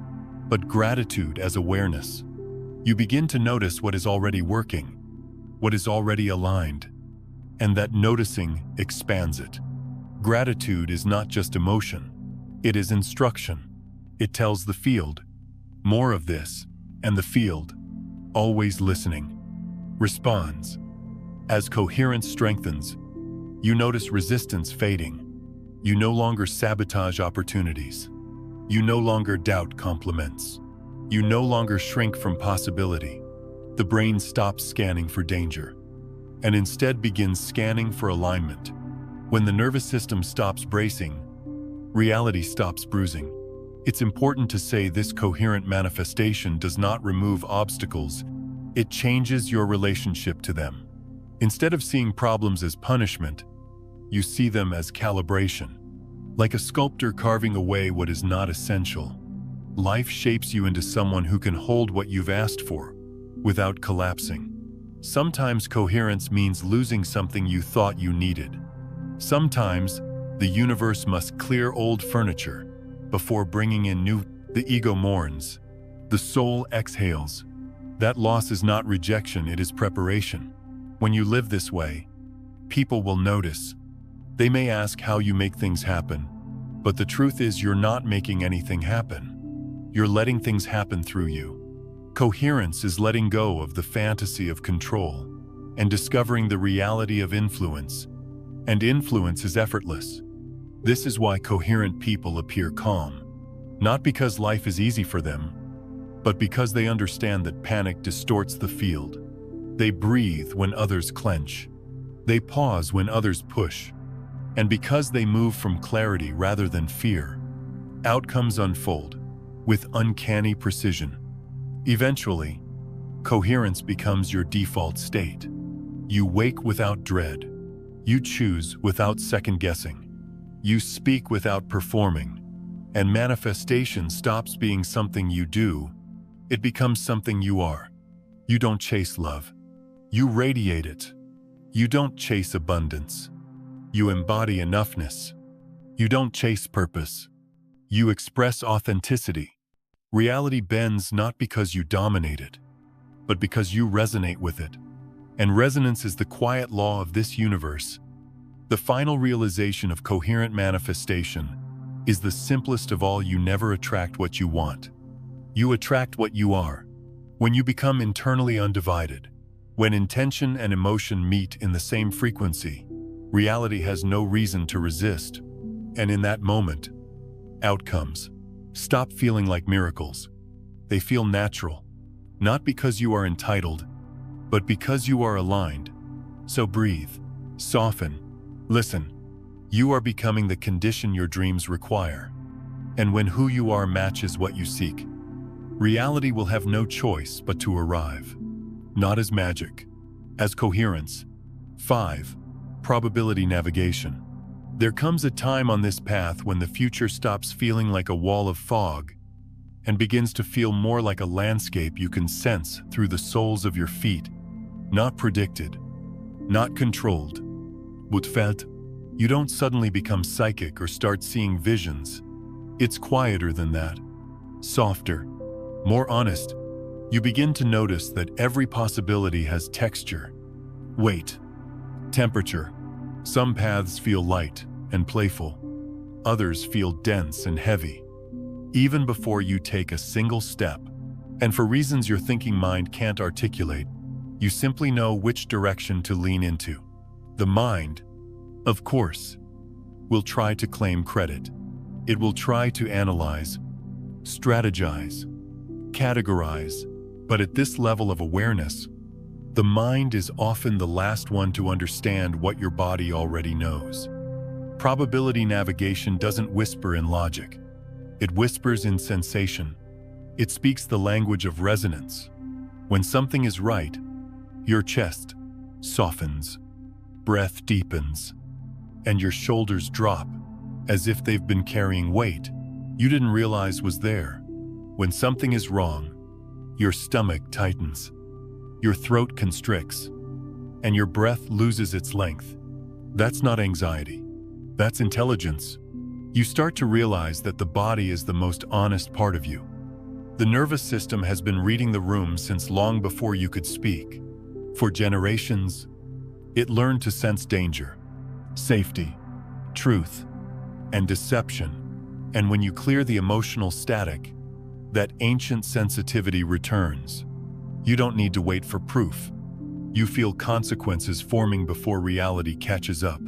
but gratitude as awareness. You begin to notice what is already working, what is already aligned, and that noticing expands it. Gratitude is not just emotion, it is instruction. It tells the field, more of this, And the field, always listening, responds. As coherence strengthens, you notice resistance fading. You no longer sabotage opportunities. You no longer doubt compliments. You no longer shrink from possibility. The brain stops scanning for danger and instead begins scanning for alignment. When the nervous system stops bracing, reality stops bruising. It's important to say this coherent manifestation does not remove obstacles. It changes your relationship to them. Instead of seeing problems as punishment, you see them as calibration. Like a sculptor carving away what is not essential, life shapes you into someone who can hold what you've asked for without collapsing. Sometimes coherence means losing something you thought you needed. Sometimes the universe must clear old furniture before bringing in new. The ego mourns. The soul exhales. That loss is not rejection, it is preparation. When you live this way, people will notice. They may ask how you make things happen, but the truth is you're not making anything happen. You're letting things happen through you. Coherence is letting go of the fantasy of control and discovering the reality of influence. And influence is effortless. This is why coherent people appear calm, not because life is easy for them, but because they understand that panic distorts the field. They breathe when others clench. They pause when others push. And because they move from clarity rather than fear, outcomes unfold with uncanny precision. Eventually, coherence becomes your default state. You wake without dread. You choose without second-guessing. You speak without performing. And manifestation stops being something you do. It becomes something you are. You don't chase love. You radiate it. You don't chase abundance. You embody enoughness. You don't chase purpose. You express authenticity. Reality bends not because you dominate it, but because you resonate with it. And resonance is the quiet law of this universe. The final realization of coherent manifestation is the simplest of all. You never attract what you want. You attract what you are. When you become internally undivided, when intention and emotion meet in the same frequency, reality has no reason to resist. And in that moment, outcomes stop feeling like miracles. They feel natural, not because you are entitled, but because you are aligned. So breathe, soften, listen. You are becoming the condition your dreams require. And when who you are matches what you seek, reality will have no choice but to arrive. Not as magic, as coherence. 5. Probability navigation. There comes a time on this path when the future stops feeling like a wall of fog and begins to feel more like a landscape you can sense through the soles of your feet. Not predicted, not controlled, but felt. You don't suddenly become psychic or start seeing visions. It's quieter than that, softer, more honest. You begin to notice that every possibility has texture, weight, temperature. Some paths feel light and playful. Others feel dense and heavy, even before you take a single step. And for reasons your thinking mind can't articulate, you simply know which direction to lean into. The mind, of course, will try to claim credit. It will try to analyze, strategize, categorize. But at this level of awareness, the mind is often the last one to understand what your body already knows. Probability navigation doesn't whisper in logic. It whispers in sensation. It speaks the language of resonance. When something is right, your chest softens, breath deepens, and your shoulders drop as if they've been carrying weight you didn't realize was there. When something is wrong, your stomach tightens, your throat constricts, and your breath loses its length. That's not anxiety. That's intelligence. You start to realize that the body is the most honest part of you. The nervous system has been reading the room since long before you could speak. For generations, it learned to sense danger, safety, truth, and deception. And when you clear the emotional static, that ancient sensitivity returns. You don't need to wait for proof. You feel consequences forming before reality catches up.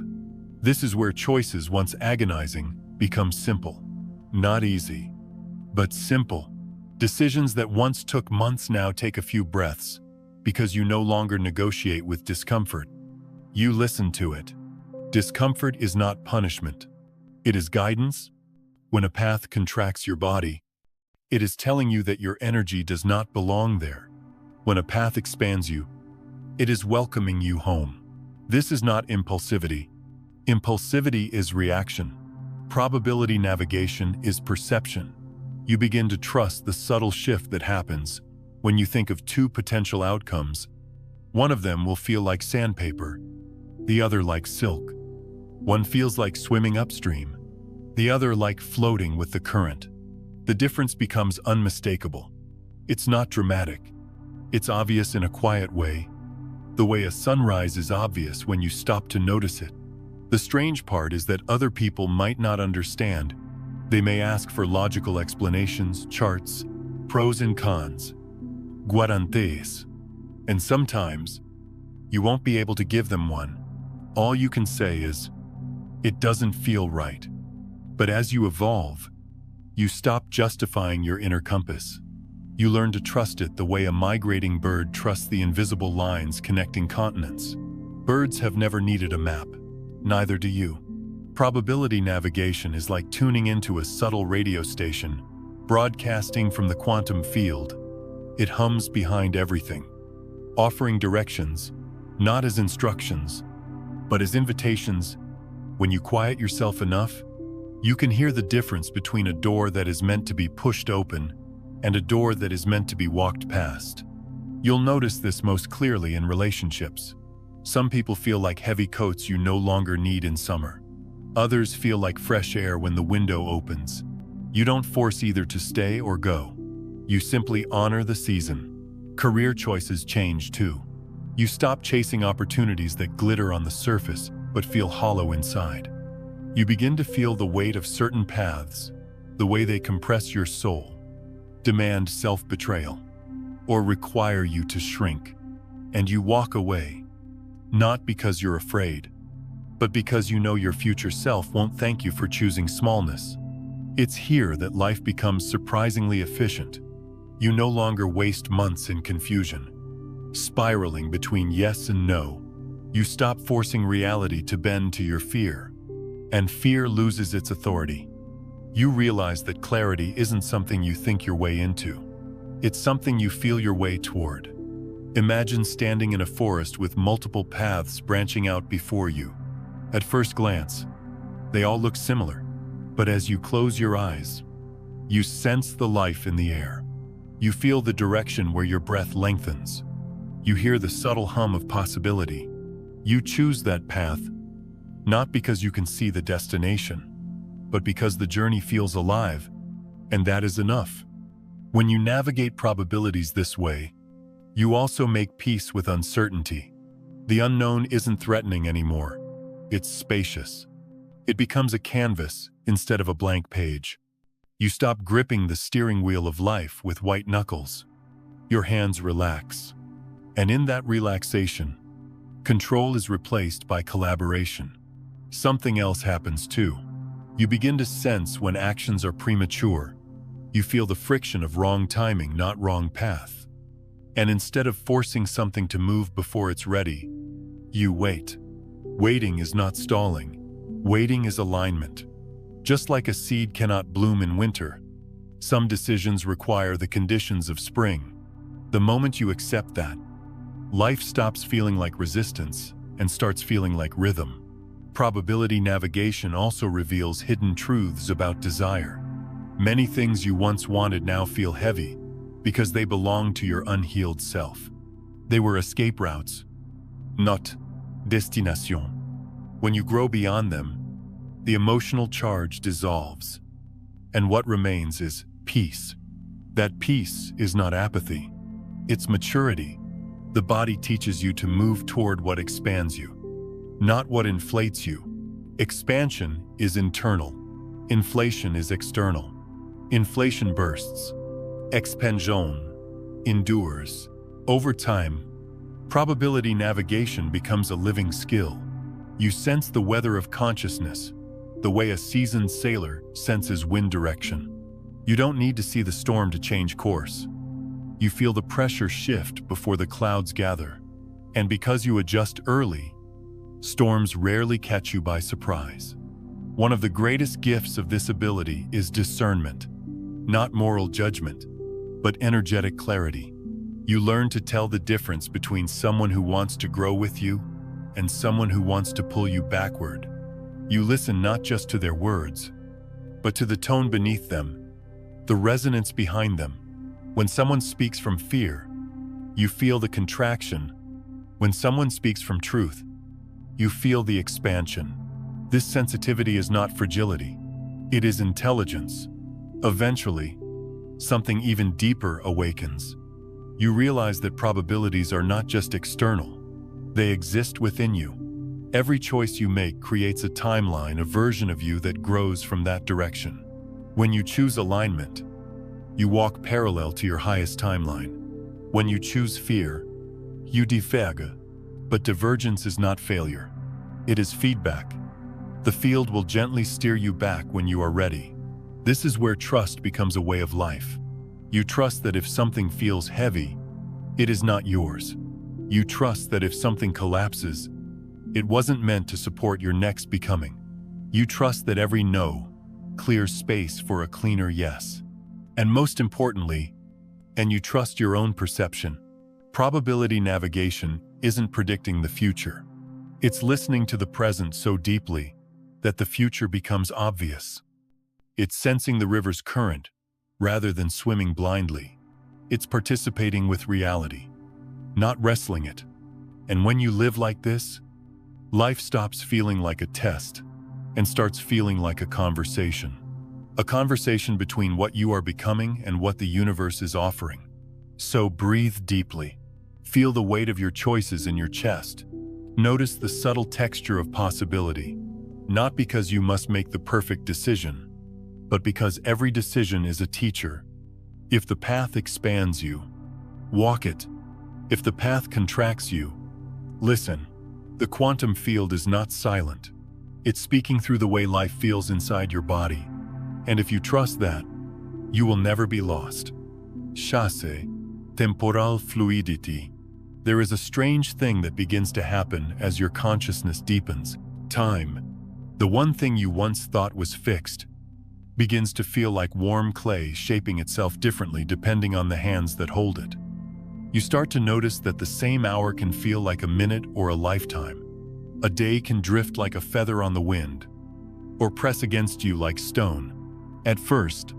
This is where choices, once agonizing, become simple. Not easy, but simple. Decisions that once took months now take a few breaths, because you no longer negotiate with discomfort. You listen to it. Discomfort is not punishment. It is guidance. When a path contracts your body, it is telling you that your energy does not belong there. When a path expands you, it is welcoming you home. This is not impulsivity. Impulsivity is reaction. Probability navigation is perception. You begin to trust the subtle shift that happens when you think of two potential outcomes. One of them will feel like sandpaper, the other like silk. One feels like swimming upstream, the other like floating with the current. The difference becomes unmistakable. It's not dramatic. It's obvious in a quiet way, the way a sunrise is obvious when you stop to notice it. The strange part is that other people might not understand. They may ask for logical explanations, charts, pros and cons, guarantees. And sometimes, you won't be able to give them one. All you can say is, it doesn't feel right. But as you evolve, you stop justifying your inner compass. You learn to trust it the way a migrating bird trusts the invisible lines connecting continents. Birds have never needed a map. Neither do you. Probability navigation is like tuning into a subtle radio station, broadcasting from the quantum field. It hums behind everything, offering directions, not as instructions, but as invitations. When you quiet yourself enough, you can hear the difference between a door that is meant to be pushed open and a door that is meant to be walked past. You'll notice this most clearly in relationships. Some people feel like heavy coats you no longer need in summer. Others feel like fresh air when the window opens. You don't force either to stay or go. You simply honor the season. Career choices change too. You stop chasing opportunities that glitter on the surface but feel hollow inside. You begin to feel the weight of certain paths, the way they compress your soul, demand self-betrayal, or require you to shrink. And you walk away. Not because you're afraid, but because you know your future self won't thank you for choosing smallness. It's here that life becomes surprisingly efficient. You no longer waste months in confusion, spiraling between yes and no. You stop forcing reality to bend to your fear, and fear loses its authority. You realize that clarity isn't something you think your way into. It's something you feel your way toward. Imagine standing in a forest with multiple paths branching out before you. At first glance, they all look similar, but as you close your eyes, you sense the life in the air. You feel the direction where your breath lengthens. You hear the subtle hum of possibility. You choose that path, not because you can see the destination, but because the journey feels alive, and that is enough. When you navigate probabilities this way, you also make peace with uncertainty. The unknown isn't threatening anymore. It's spacious. It becomes a canvas instead of a blank page. You stop gripping the steering wheel of life with white knuckles. Your hands relax. And in that relaxation, control is replaced by collaboration. Something else happens too. You begin to sense when actions are premature. You feel the friction of wrong timing, not wrong path. And instead of forcing something to move before it's ready, you wait. Waiting is not stalling. Waiting is alignment. Just like a seed cannot bloom in winter, some decisions require the conditions of spring. The moment you accept that, life stops feeling like resistance and starts feeling like rhythm. Probability navigation also reveals hidden truths about desire. Many things you once wanted now feel heavy because they belong to your unhealed self. They were escape routes, not destination. When you grow beyond them, the emotional charge dissolves, and what remains is peace. That peace is not apathy, it's maturity. The body teaches you to move toward what expands you, not what inflates you. Expansion is internal. Inflation is external. Inflation bursts. expansion, endures. Over time, probability navigation becomes a living skill. You sense the weather of consciousness, the way a seasoned sailor senses wind direction. You don't need to see the storm to change course. You feel the pressure shift before the clouds gather. And because you adjust early, storms rarely catch you by surprise. One of the greatest gifts of this ability is discernment, not moral judgment, but energetic clarity. You learn to tell the difference between someone who wants to grow with you and someone who wants to pull you backward. You listen not just to their words, but to the tone beneath them, the resonance behind them. When someone speaks from fear, you feel the contraction. When someone speaks from truth, you feel the expansion. This sensitivity is not fragility. It is intelligence. Eventually, something even deeper awakens. You realize that probabilities are not just external. They exist within you. Every choice you make creates a timeline, a version of you that grows from that direction. When you choose alignment, you walk parallel to your highest timeline. When you choose fear, you diverge. But divergence is not failure. It is feedback. The field will gently steer you back when you are ready. This is where trust becomes a way of life. You trust that if something feels heavy, it is not yours. You trust that if something collapses, it wasn't meant to support your next becoming. You trust that every no clears space for a cleaner yes. And most importantly, and you trust your own perception. Probability navigation isn't predicting the future. It's listening to the present so deeply that the future becomes obvious. It's sensing the river's current rather than swimming blindly. It's participating with reality, not wrestling it. And when you live like this, life stops feeling like a test and starts feeling like a conversation. A conversation between what you are becoming and what the universe is offering. So breathe deeply. Feel the weight of your choices in your chest. Notice the subtle texture of possibility, not because you must make the perfect decision, but because every decision is a teacher. If the path expands you, walk it. If the path contracts you, listen. The quantum field is not silent. It's speaking through the way life feels inside your body. And if you trust that, you will never be lost. Chasse, temporal fluidity. There is a strange thing that begins to happen as your consciousness deepens. Time, the one thing you once thought was fixed, begins to feel like warm clay shaping itself differently depending on the hands that hold it. You start to notice that the same hour can feel like a minute or a lifetime. A day can drift like a feather on the wind, or press against you like stone. At first,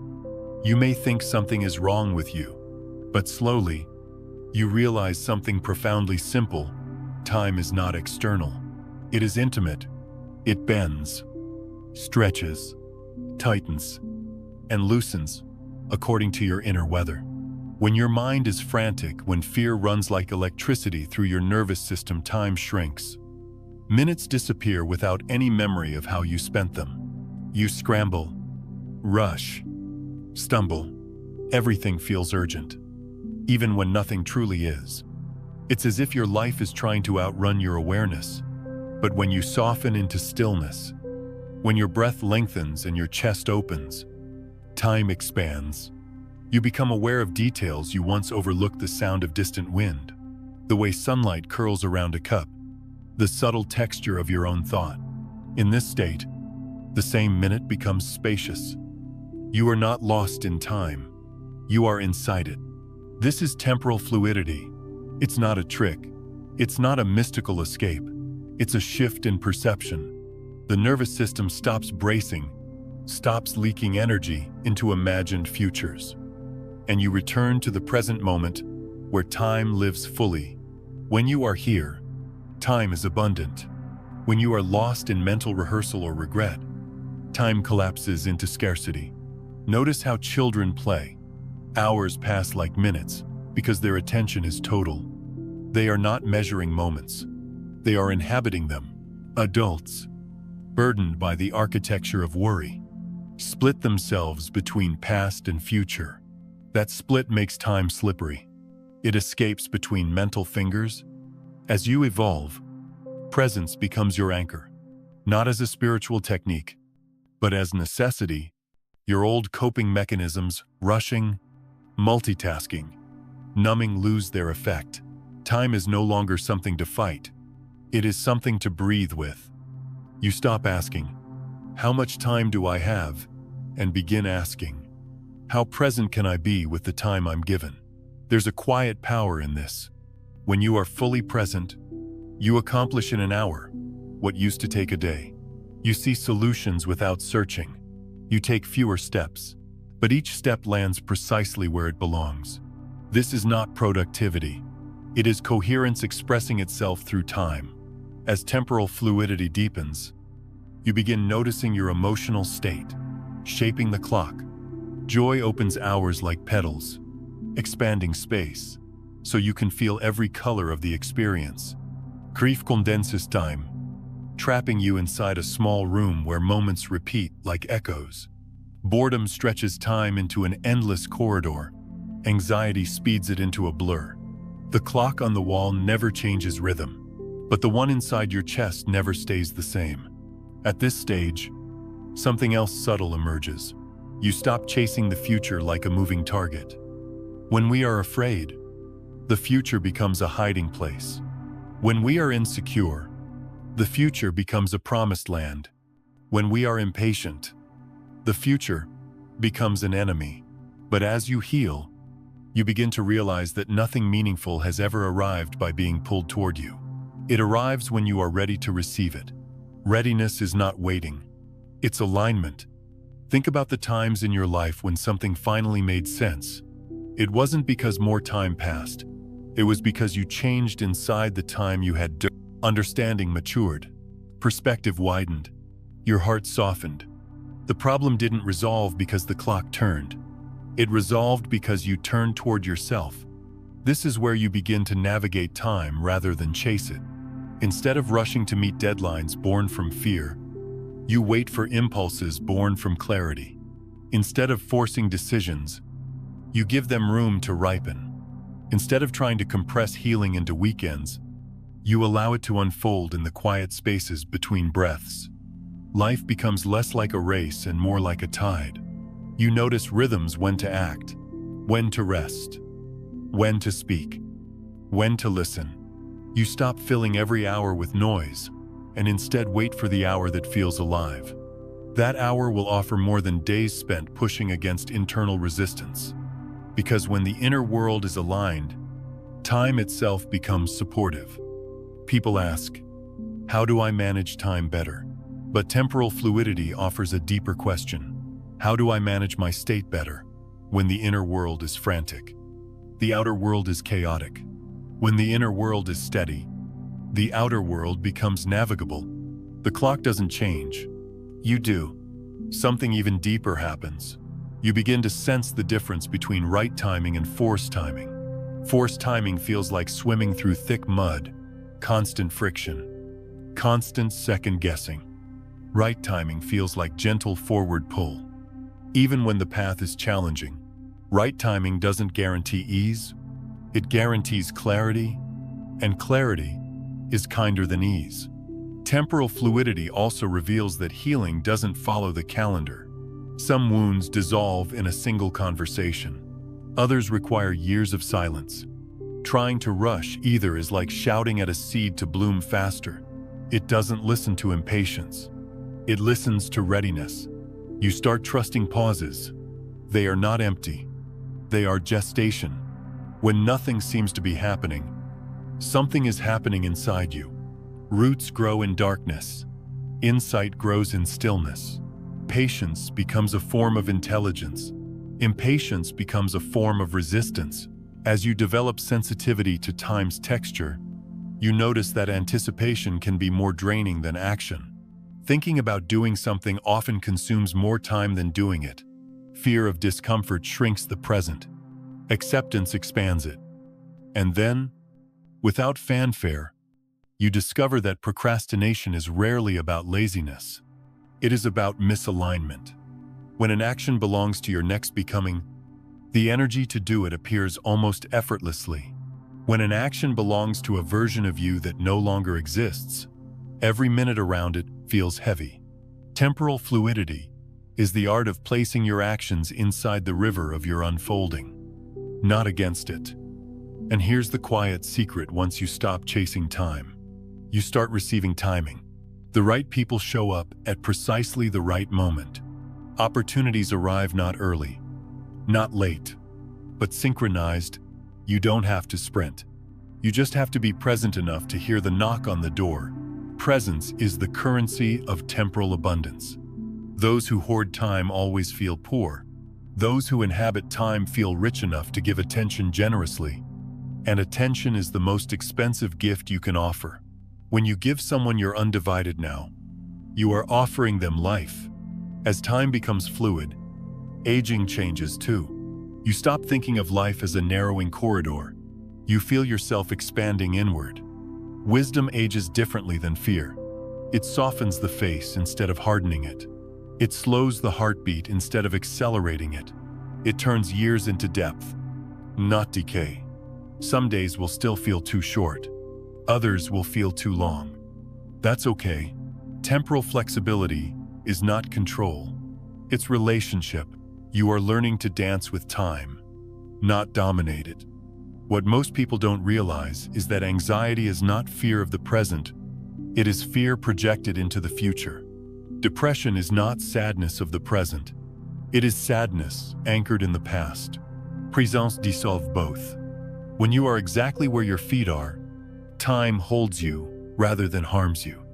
you may think something is wrong with you, but slowly, you realize something profoundly simple. Time is not external. It is intimate. It bends, stretches, tightens, and loosens according to your inner weather. When your mind is frantic, when fear runs like electricity through your nervous system, time shrinks. Minutes disappear without any memory of how you spent them. You scramble, rush, stumble. Everything feels urgent, even when nothing truly is. It's as if your life is trying to outrun your awareness. But when you soften into stillness, when your breath lengthens and your chest opens, time expands. You become aware of details you once overlooked: the sound of distant wind, the way sunlight curls around a cup, the subtle texture of your own thought. In this state, the same minute becomes spacious. You are not lost in time. You are inside it. This is temporal fluidity. It's not a trick. It's not a mystical escape. It's a shift in perception. The nervous system stops bracing, stops leaking energy into imagined futures. And you return to the present moment where time lives fully. When you are here, time is abundant. When you are lost in mental rehearsal or regret, time collapses into scarcity. Notice how children play. Hours pass like minutes because their attention is total. They are not measuring moments. They are inhabiting them. Adults, burdened by the architecture of worry, split themselves between past and future. That split makes time slippery. It escapes between mental fingers. As you evolve, presence becomes your anchor, not as a spiritual technique, but as necessity. Your old coping mechanisms, rushing, multitasking, numbing, lose their effect. Time is no longer something to fight. It is something to breathe with. You stop asking, "How much time do I have?" and begin asking, "How present can I be with the time I'm given?" There's a quiet power in this. When you are fully present, you accomplish in an hour what used to take a day. You see solutions without searching. You take fewer steps, but each step lands precisely where it belongs. This is not productivity. It is coherence expressing itself through time. As temporal fluidity deepens, you begin noticing your emotional state, shaping the clock. Joy opens hours like petals, expanding space, so you can feel every color of the experience. Grief condenses time, trapping you inside a small room where moments repeat like echoes. Boredom stretches time into an endless corridor. Anxiety speeds it into a blur. The clock on the wall never changes rhythm, but the one inside your chest never stays the same. At this stage, something else subtle emerges. You stop chasing the future like a moving target. When we are afraid, the future becomes a hiding place. When we are insecure, the future becomes a promised land. When we are impatient, the future becomes an enemy. But as you heal, you begin to realize that nothing meaningful has ever arrived by being pulled toward you. It arrives when you are ready to receive it. Readiness is not waiting. It's alignment. Think about the times in your life when something finally made sense. It wasn't because more time passed. It was because you changed inside the time you had. Understanding matured. Perspective widened. Your heart softened. The problem didn't resolve because the clock turned. It resolved because you turned toward yourself. This is where you begin to navigate time rather than chase it. Instead of rushing to meet deadlines born from fear, you wait for impulses born from clarity. Instead of forcing decisions, you give them room to ripen. Instead of trying to compress healing into weekends, you allow it to unfold in the quiet spaces between breaths. Life becomes less like a race and more like a tide. You notice rhythms: when to act, when to rest, when to speak, when to listen. You stop filling every hour with noise and instead wait for the hour that feels alive. That hour will offer more than days spent pushing against internal resistance. Because when the inner world is aligned, time itself becomes supportive. People ask, "How do I manage time better?" But temporal fluidity offers a deeper question. How do I manage my state better when the inner world is frantic? The outer world is chaotic. When the inner world is steady, the outer world becomes navigable. The clock doesn't change. You do. Something even deeper happens. You begin to sense the difference between right timing and forced timing. Forced timing feels like swimming through thick mud, constant friction, constant second-guessing. Right timing feels like gentle forward pull. Even when the path is challenging, right timing doesn't guarantee ease. It guarantees clarity, and clarity is kinder than ease. Temporal fluidity also reveals that healing doesn't follow the calendar. Some wounds dissolve in a single conversation. Others require years of silence. Trying to rush either is like shouting at a seed to bloom faster. It doesn't listen to impatience. It listens to readiness. You start trusting pauses. They are not empty. They are gestation. When nothing seems to be happening, something is happening inside you. Roots grow in darkness. Insight grows in stillness. Patience becomes a form of intelligence. Impatience becomes a form of resistance. As you develop sensitivity to time's texture, you notice that anticipation can be more draining than action. Thinking about doing something often consumes more time than doing it. Fear of discomfort shrinks the present. Acceptance expands it. And then, without fanfare, you discover that procrastination is rarely about laziness. It is about misalignment. When an action belongs to your next becoming, The energy to do it appears almost effortlessly. When an action belongs to a version of you that no longer exists, every minute around it feels heavy. Temporal fluidity is the art of placing your actions inside the river of your unfolding, not against it. And here's the quiet secret: once you stop chasing time, you start receiving timing. The right people show up at precisely the right moment. Opportunities arrive not early, not late, but synchronized. You don't have to sprint. You just have to be present enough to hear the knock on the door. Presence is the currency of temporal abundance. Those who hoard time always feel poor. Those who inhabit time feel rich enough to give attention generously. And attention is the most expensive gift you can offer. When you give someone your undivided now, you are offering them life. As time becomes fluid, aging changes too. You stop thinking of life as a narrowing corridor. You feel yourself expanding inward. Wisdom ages differently than fear. It softens the face instead of hardening it. It slows the heartbeat instead of accelerating it. It turns years into depth, not decay. Some days will still feel too short. Others will feel too long. That's okay. Temporal flexibility is not control. It's relationship. You are learning to dance with time, not dominate it. What most people don't realize is that anxiety is not fear of the present. It is fear projected into the future. Depression is not sadness of the present. It is sadness anchored in the past. Présence dissolve both. When you are exactly where your feet are, time holds you rather than harms you.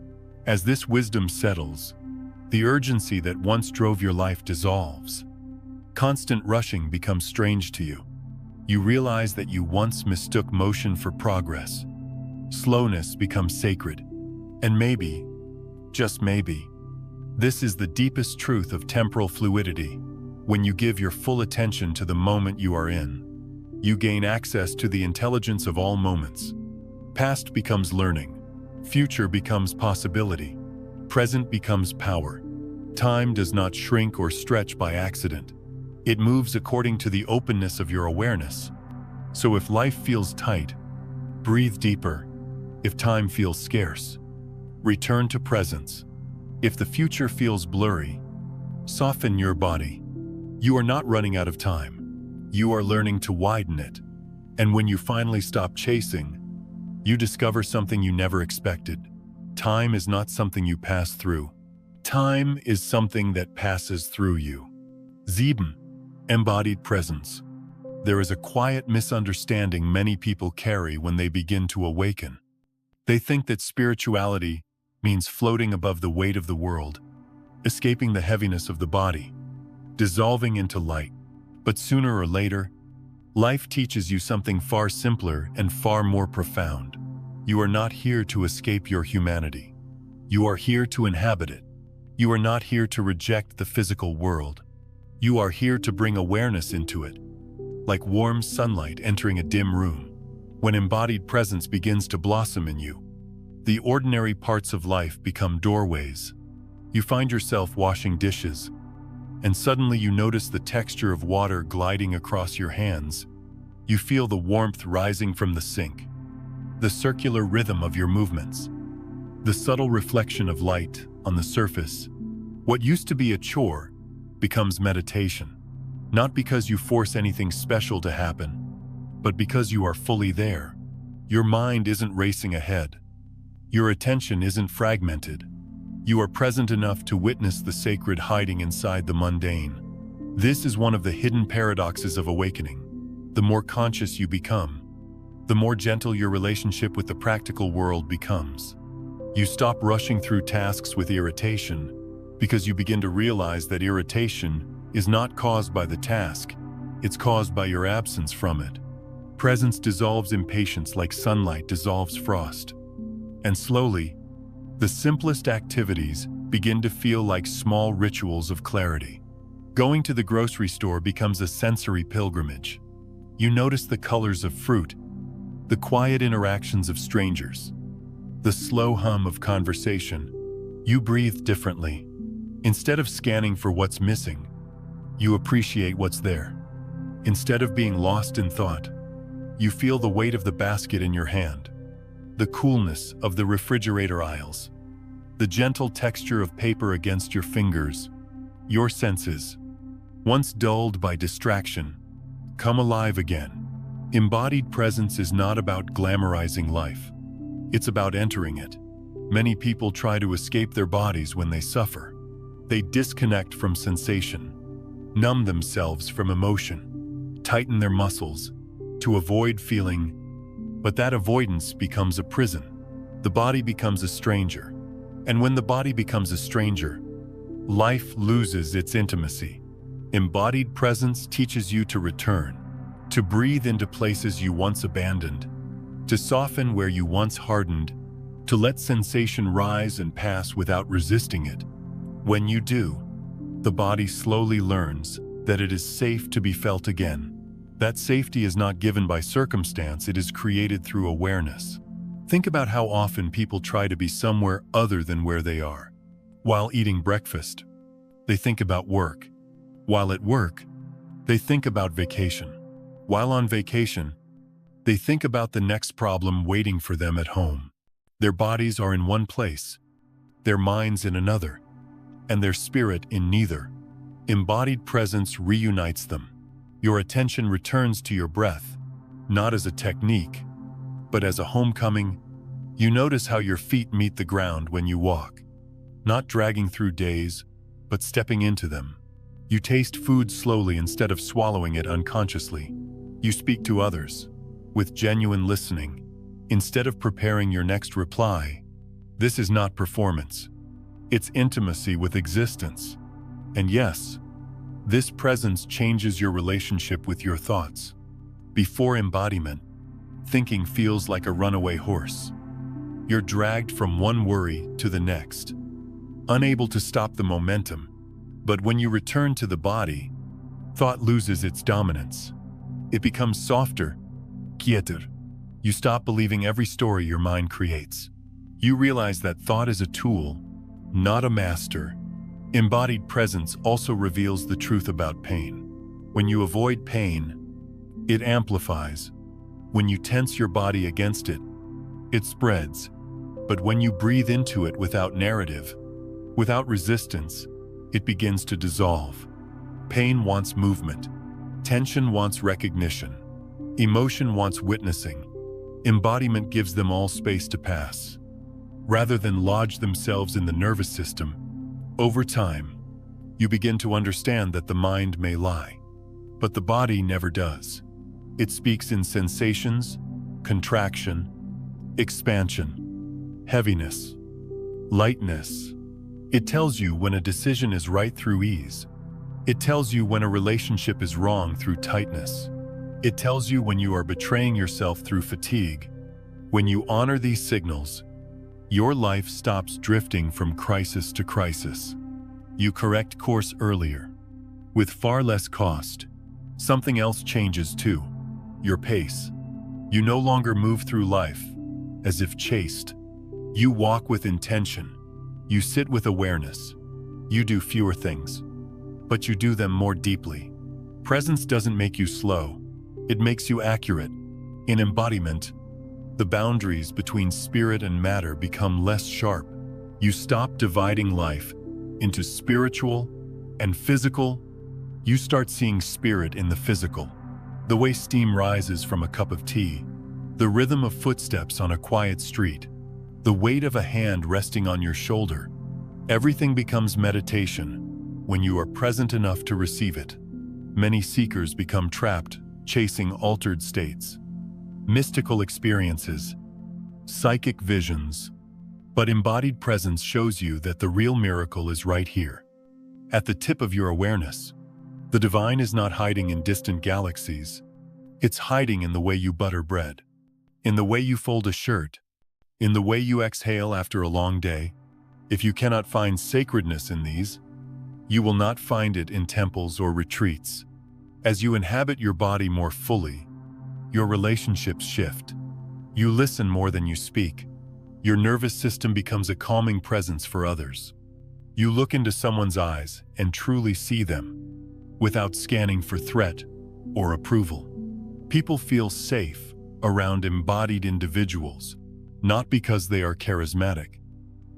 As this wisdom settles, the urgency that once drove your life dissolves. Constant rushing becomes strange to you. You realize that you once mistook motion for progress. Slowness becomes sacred. And maybe, just maybe, this is the deepest truth of temporal fluidity. When you give your full attention to the moment you are in, you gain access to the intelligence of all moments. Past becomes learning. Future becomes possibility. Present becomes power. Time does not shrink or stretch by accident. It moves according to the openness of your awareness. So if life feels tight, breathe deeper. If time feels scarce, return to presence. If the future feels blurry, soften your body. You are not running out of time. You are learning to widen it. And when you finally stop chasing, you discover something you never expected. Time is not something you pass through. Time is something that passes through you. 7. Embodied Presence. There is a quiet misunderstanding many people carry when they begin to awaken. They think that spirituality means floating above the weight of the world, escaping the heaviness of the body, dissolving into light. But sooner or later, life teaches you something far simpler and far more profound. You are not here to escape your humanity. You are here to inhabit it. You are not here to reject the physical world. You are here to bring awareness into it, like warm sunlight entering a dim room. When embodied presence begins to blossom in you, the ordinary parts of life become doorways. You find yourself washing dishes, and suddenly you notice the texture of water gliding across your hands. You feel the warmth rising from the sink, the circular rhythm of your movements, the subtle reflection of light on the surface. What used to be a chore becomes meditation, not because you force anything special to happen, but because you are fully there. Your mind isn't racing ahead. Your attention isn't fragmented. You are present enough to witness the sacred hiding inside the mundane. This is one of the hidden paradoxes of awakening. The more conscious you become, the more gentle your relationship with the practical world becomes. You stop rushing through tasks with irritation because you begin to realize that irritation is not caused by the task, it's caused by your absence from it. Presence dissolves impatience like sunlight dissolves frost. And slowly, the simplest activities begin to feel like small rituals of clarity. Going to the grocery store becomes a sensory pilgrimage. You notice the colors of fruit, the quiet interactions of strangers, the slow hum of conversation. You breathe differently. Instead of scanning for what's missing, you appreciate what's there. Instead of being lost in thought, you feel the weight of the basket in your hand, the coolness of the refrigerator aisles, the gentle texture of paper against your fingers. Your senses, once dulled by distraction, come alive again. Embodied presence is not about glamorizing life. It's about entering it. Many people try to escape their bodies when they suffer. They disconnect from sensation, numb themselves from emotion, tighten their muscles to avoid feeling, but that avoidance becomes a prison. The body becomes a stranger. And when the body becomes a stranger, life loses its intimacy. Embodied presence teaches you to return, to breathe into places you once abandoned, to soften where you once hardened, to let sensation rise and pass without resisting it. When you do, the body slowly learns that it is safe to be felt again. That safety is not given by circumstance, it is created through awareness. Think about how often people try to be somewhere other than where they are. While eating breakfast, they think about work. While at work, they think about vacation. While on vacation, they think about the next problem waiting for them at home. Their bodies are in one place, their minds in another, and their spirit in neither. Embodied presence reunites them. Your attention returns to your breath, not as a technique, but as a homecoming. You notice how your feet meet the ground when you walk, not dragging through days, but stepping into them. You taste food slowly instead of swallowing it unconsciously. You speak to others with genuine listening instead of preparing your next reply. This is not performance. It's intimacy with existence. And yes, this presence changes your relationship with your thoughts. Before embodiment, thinking feels like a runaway horse. You're dragged from one worry to the next, unable to stop the momentum. But when you return to the body, thought loses its dominance. It becomes softer, quieter. You stop believing every story your mind creates. You realize that thought is a tool, not a master. Embodied presence also reveals the truth about pain. When you avoid pain, it amplifies. When you tense your body against it, it spreads. But when you breathe into it without narrative, without resistance, it begins to dissolve. Pain wants movement. Tension wants recognition. Emotion wants witnessing. Embodiment gives them all space to pass. Rather than lodge themselves in the nervous system, over time, you begin to understand that the mind may lie, but the body never does. It speaks in sensations, contraction, expansion, heaviness, lightness. It tells you when a decision is right through ease. It tells you when a relationship is wrong through tightness. It tells you when you are betraying yourself through fatigue. When you honor these signals, your life stops drifting from crisis to crisis. You correct course earlier, with far less cost. Something else changes too, your pace. You no longer move through life as if chased. You walk with intention. You sit with awareness. You do fewer things, but you do them more deeply. Presence doesn't make you slow. It makes you accurate. In embodiment, the boundaries between spirit and matter become less sharp. You stop dividing life into spiritual and physical. You start seeing spirit in the physical. The way steam rises from a cup of tea, the rhythm of footsteps on a quiet street, the weight of a hand resting on your shoulder. Everything becomes meditation when you are present enough to receive it. Many seekers become trapped, chasing altered states, mystical experiences, psychic visions. But embodied presence shows you that the real miracle is right here, at the tip of your awareness. The divine is not hiding in distant galaxies. It's hiding in the way you butter bread, in the way you fold a shirt, in the way you exhale after a long day. If you cannot find sacredness in these, you will not find it in temples or retreats. As you inhabit your body more fully, your relationships shift. You listen more than you speak. Your nervous system becomes a calming presence for others. You look into someone's eyes and truly see them, without scanning for threat, or approval. People feel safe around embodied individuals, not because they are charismatic,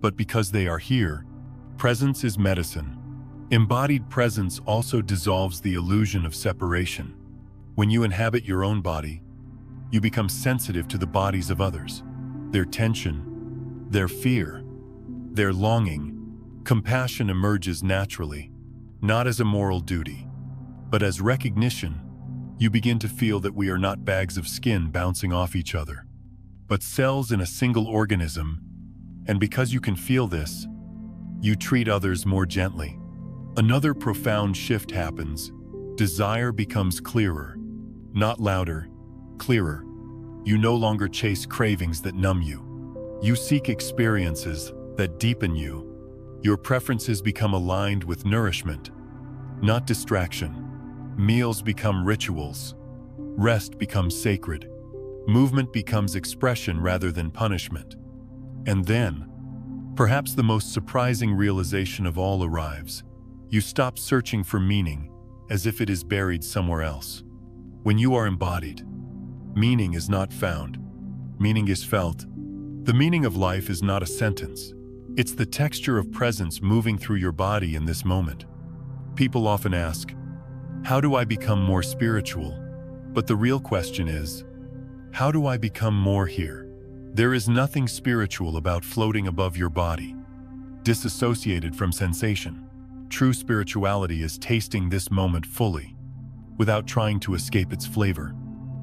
but because they are here. Presence is medicine. Embodied presence also dissolves the illusion of separation. When you inhabit your own body, you become sensitive to the bodies of others, their tension, their fear, their longing. Compassion emerges naturally, not as a moral duty, but as recognition. You begin to feel that we are not bags of skin bouncing off each other, but cells in a single organism, and because you can feel this, you treat others more gently. Another profound shift happens. Desire becomes clearer, not louder, clearer. You no longer chase cravings that numb you. You seek experiences that deepen you. Your preferences become aligned with nourishment, not distraction. Meals become rituals. Rest becomes sacred. Movement becomes expression rather than punishment. And then, perhaps the most surprising realization of all arrives. You stop searching for meaning as if it is buried somewhere else. When you are embodied, meaning is not found. Meaning is felt. The meaning of life is not a sentence. It's the texture of presence moving through your body in this moment. People often ask, how do I become more spiritual? But the real question is, how do I become more here? There is nothing spiritual about floating above your body, disassociated from sensation. True spirituality is tasting this moment fully, without trying to escape its flavor.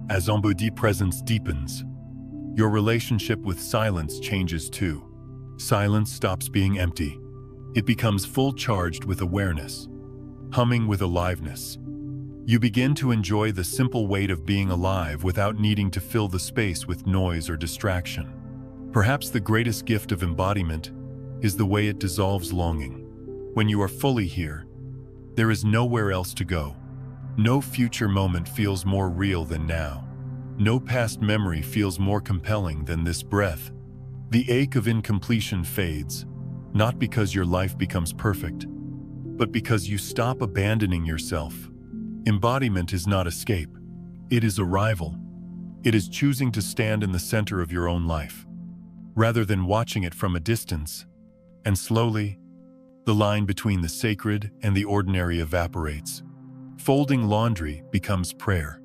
As Embodied Presence deepens, your relationship with silence changes too. Silence stops being empty. It becomes full-charged with awareness, humming with aliveness. You begin to enjoy the simple weight of being alive without needing to fill the space with noise or distraction. Perhaps the greatest gift of embodiment is the way it dissolves longing. When you are fully here, there is nowhere else to go. No future moment feels more real than now. No past memory feels more compelling than this breath. The ache of incompletion fades, not because your life becomes perfect, but because you stop abandoning yourself. Embodiment is not escape. It is arrival. It is choosing to stand in the center of your own life, rather than watching it from a distance. And slowly, the line between the sacred and the ordinary evaporates. Folding laundry becomes prayer.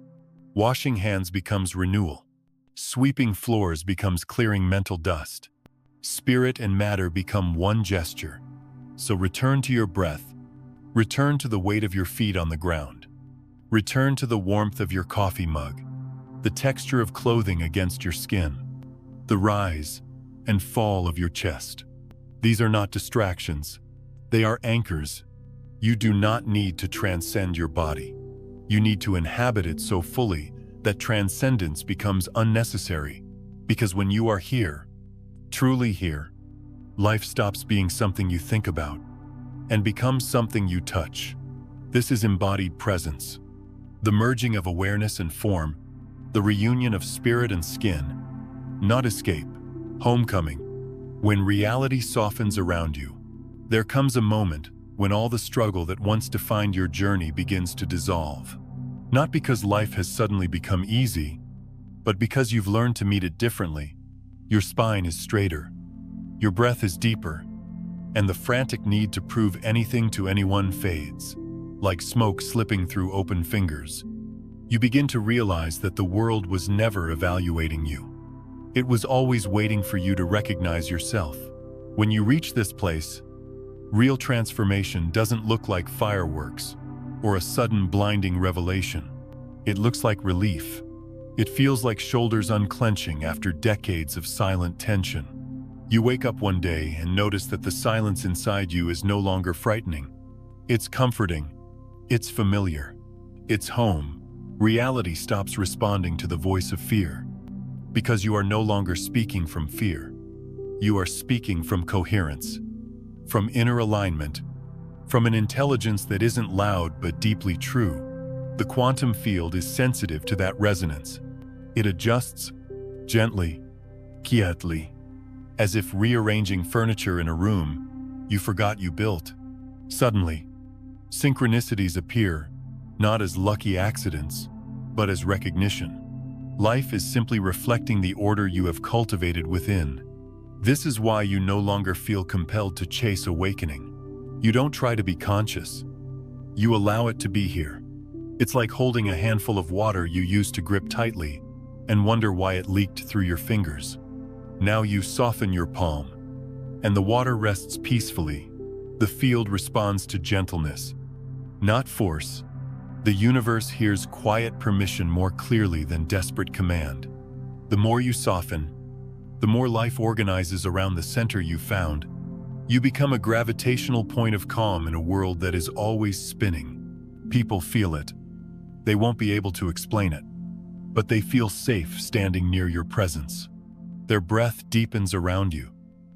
Washing hands becomes renewal. Sweeping floors becomes clearing mental dust. Spirit and matter become one gesture. So return to your breath. Return to the weight of your feet on the ground. Return to the warmth of your coffee mug, the texture of clothing against your skin, the rise and fall of your chest. These are not distractions. They are anchors. You do not need to transcend your body. You need to inhabit it so fully that transcendence becomes unnecessary. Because when you are here, truly here, life stops being something you think about and becomes something you touch. This is embodied presence. The merging of awareness and form, the reunion of spirit and skin, not escape, homecoming. When reality softens around you, there comes a moment when all the struggle that once defined your journey begins to dissolve. Not because life has suddenly become easy, but because you've learned to meet it differently. Your spine is straighter, your breath is deeper, and the frantic need to prove anything to anyone fades. Like smoke slipping through open fingers, you begin to realize that the world was never evaluating you. It was always waiting for you to recognize yourself. When you reach this place, real transformation doesn't look like fireworks or a sudden blinding revelation. It looks like relief. It feels like shoulders unclenching after decades of silent tension. You wake up one day and notice that the silence inside you is no longer frightening. It's comforting. It's familiar. It's home. Reality stops responding to the voice of fear. Because you are no longer speaking from fear. You are speaking from coherence, from inner alignment, from an intelligence that isn't loud but deeply true. The quantum field is sensitive to that resonance. It adjusts gently, quietly, as if rearranging furniture in a room you forgot you built. Suddenly, synchronicities appear, not as lucky accidents, but as recognition. Life is simply reflecting the order you have cultivated within. This is why you no longer feel compelled to chase awakening. You don't try to be conscious. You allow it to be here. It's like holding a handful of water you used to grip tightly and wonder why it leaked through your fingers. Now you soften your palm, and the water rests peacefully. The field responds to gentleness, not force. The universe hears quiet permission more clearly than desperate command. The more you soften, the more life organizes around the center you found. You become a gravitational point of calm in a world that is always spinning. People feel it. They won't be able to explain it, but they feel safe standing near your presence. Their breath deepens around you.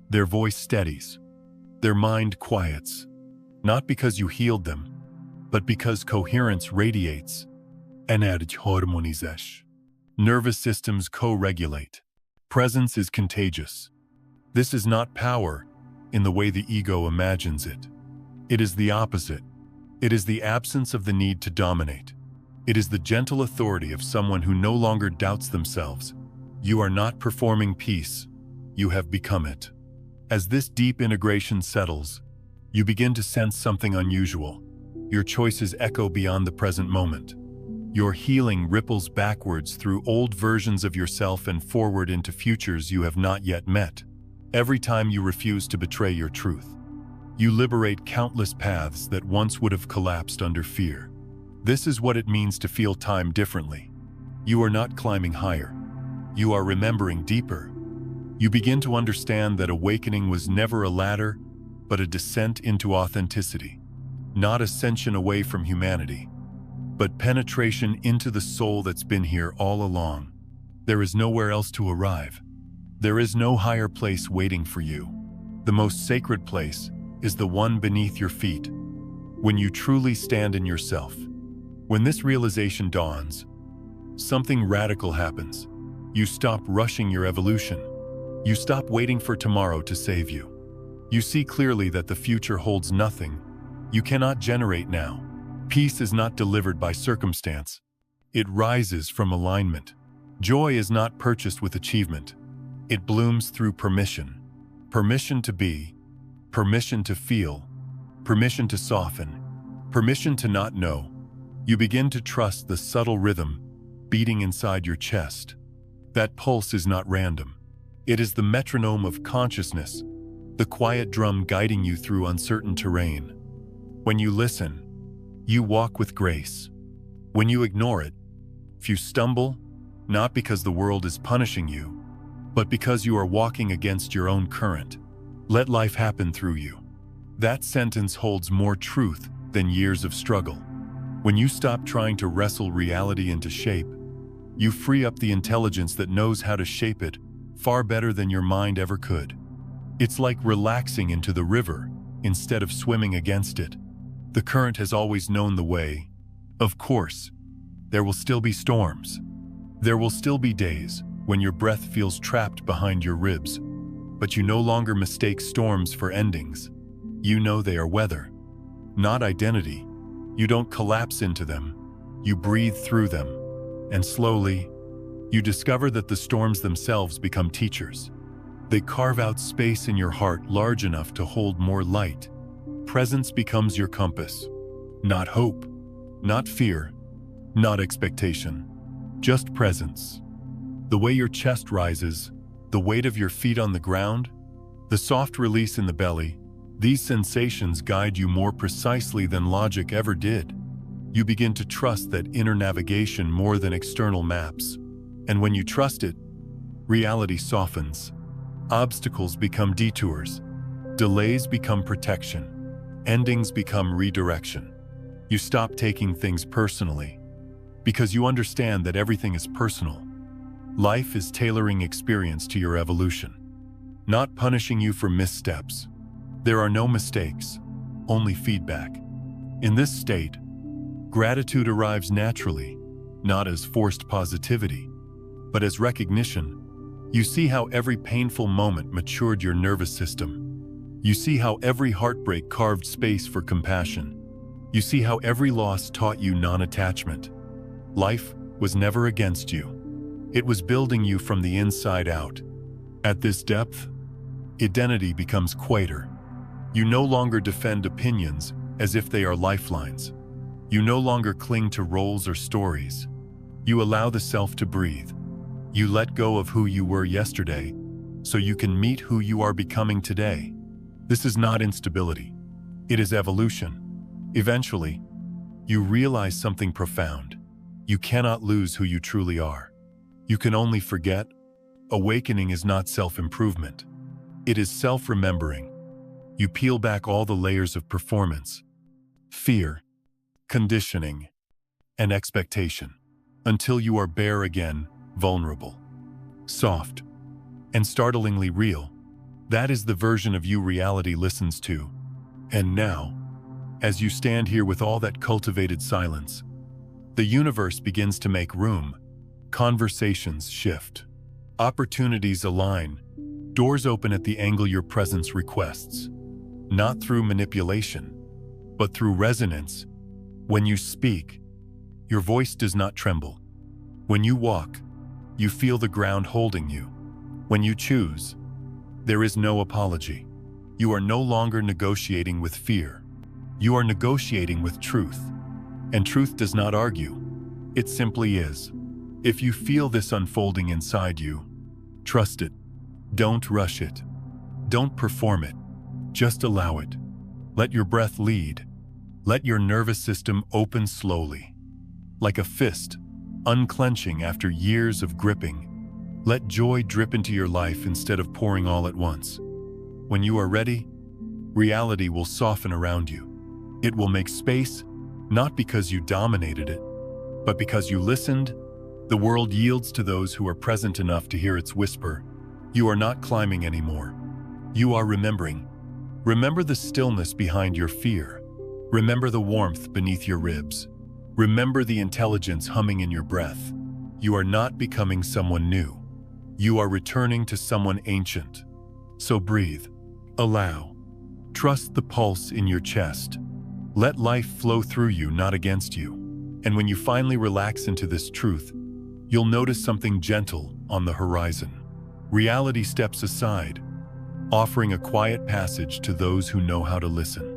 Their voice steadies. Their mind quiets. Not because you healed them, but because coherence radiates. Enerji harmonizeş. Nervous systems co-regulate. Presence is contagious. This is not power in the way the ego imagines it. It is the opposite. It is the absence of the need to dominate. It is the gentle authority of someone who no longer doubts themselves. You are not performing peace. You have become it. As this deep integration settles, you begin to sense something unusual. Your choices echo beyond the present moment. Your healing ripples backwards through old versions of yourself and forward into futures you have not yet met. Every time you refuse to betray your truth, you liberate countless paths that once would have collapsed under fear. This is what it means to feel time differently. You are not climbing higher. You are remembering deeper. You begin to understand that awakening was never a ladder, but a descent into authenticity. Not ascension away from humanity, but penetration into the soul that's been here all along. There is nowhere else to arrive. There is no higher place waiting for you. The most sacred place is the one beneath your feet. When you truly stand in yourself, when this realization dawns, something radical happens. You stop rushing your evolution. You stop waiting for tomorrow to save you. You see clearly that the future holds nothing you cannot generate now. Peace is not delivered by circumstance. It rises from alignment. Joy is not purchased with achievement. It blooms through permission. Permission to be, permission to feel, permission to soften, permission to not know. You begin to trust the subtle rhythm beating inside your chest. That pulse is not random. It is the metronome of consciousness, the quiet drum guiding you through uncertain terrain. When you listen, you walk with grace. When you ignore it, if you stumble, not because the world is punishing you, but because you are walking against your own current. Let life happen through you. That sentence holds more truth than years of struggle. When you stop trying to wrestle reality into shape, you free up the intelligence that knows how to shape it far better than your mind ever could. It's like relaxing into the river instead of swimming against it. The current has always known the way. Of course, there will still be storms. There will still be days when your breath feels trapped behind your ribs, but you no longer mistake storms for endings. You know they are weather, not identity. You don't collapse into them. You breathe through them, and slowly, you discover that the storms themselves become teachers. They carve out space in your heart large enough to hold more light. Presence becomes your compass. Not hope, not fear, not expectation, just presence. The way your chest rises, the weight of your feet on the ground, the soft release in the belly, these sensations guide you more precisely than logic ever did. You begin to trust that inner navigation more than external maps. And when you trust it, reality softens. Obstacles become detours. Delays become protection. Endings become redirection. You stop taking things personally because you understand that everything is personal. Life is tailoring experience to your evolution, not punishing you for missteps. There are no mistakes, only feedback. In this state, gratitude arrives naturally, not as forced positivity, but as recognition. You see how every painful moment matured your nervous system. You see how every heartbreak carved space for compassion. You see how every loss taught you non-attachment. Life was never against you. It was building you from the inside out. At this depth, identity becomes quieter. You no longer defend opinions as if they are lifelines. You no longer cling to roles or stories. You allow the self to breathe. You let go of who you were yesterday so you can meet who you are becoming today. This is not instability. It is evolution. Eventually, you realize something profound. You cannot lose who you truly are. You can only forget. Awakening is not self-improvement. It is self-remembering. You peel back all the layers of performance, fear, conditioning, and expectation, until you are bare again, vulnerable, soft, and startlingly real. That is the version of you reality listens to. And now, as you stand here with all that cultivated silence, the universe begins to make room. Conversations shift. Opportunities align. Doors open at the angle your presence requests. Not through manipulation, but through resonance. When you speak, your voice does not tremble. When you walk, you feel the ground holding you. When you choose, there is no apology. You are no longer negotiating with fear. You are negotiating with truth. And truth does not argue. It simply is. If you feel this unfolding inside you, trust it. Don't rush it. Don't perform it. Just allow it. Let your breath lead. Let your nervous system open slowly. Like a fist, unclenching after years of gripping. Let joy drip into your life instead of pouring all at once. When you are ready, reality will soften around you. It will make space, not because you dominated it, but because you listened. The world yields to those who are present enough to hear its whisper. You are not climbing anymore. You are remembering. Remember the stillness behind your fear. Remember the warmth beneath your ribs. Remember the intelligence humming in your breath. You are not becoming someone new. You are returning to someone ancient. So breathe. Allow. Trust the pulse in your chest. Let life flow through you, not against you. And when you finally relax into this truth, you'll notice something gentle on the horizon. Reality steps aside, offering a quiet passage to those who know how to listen.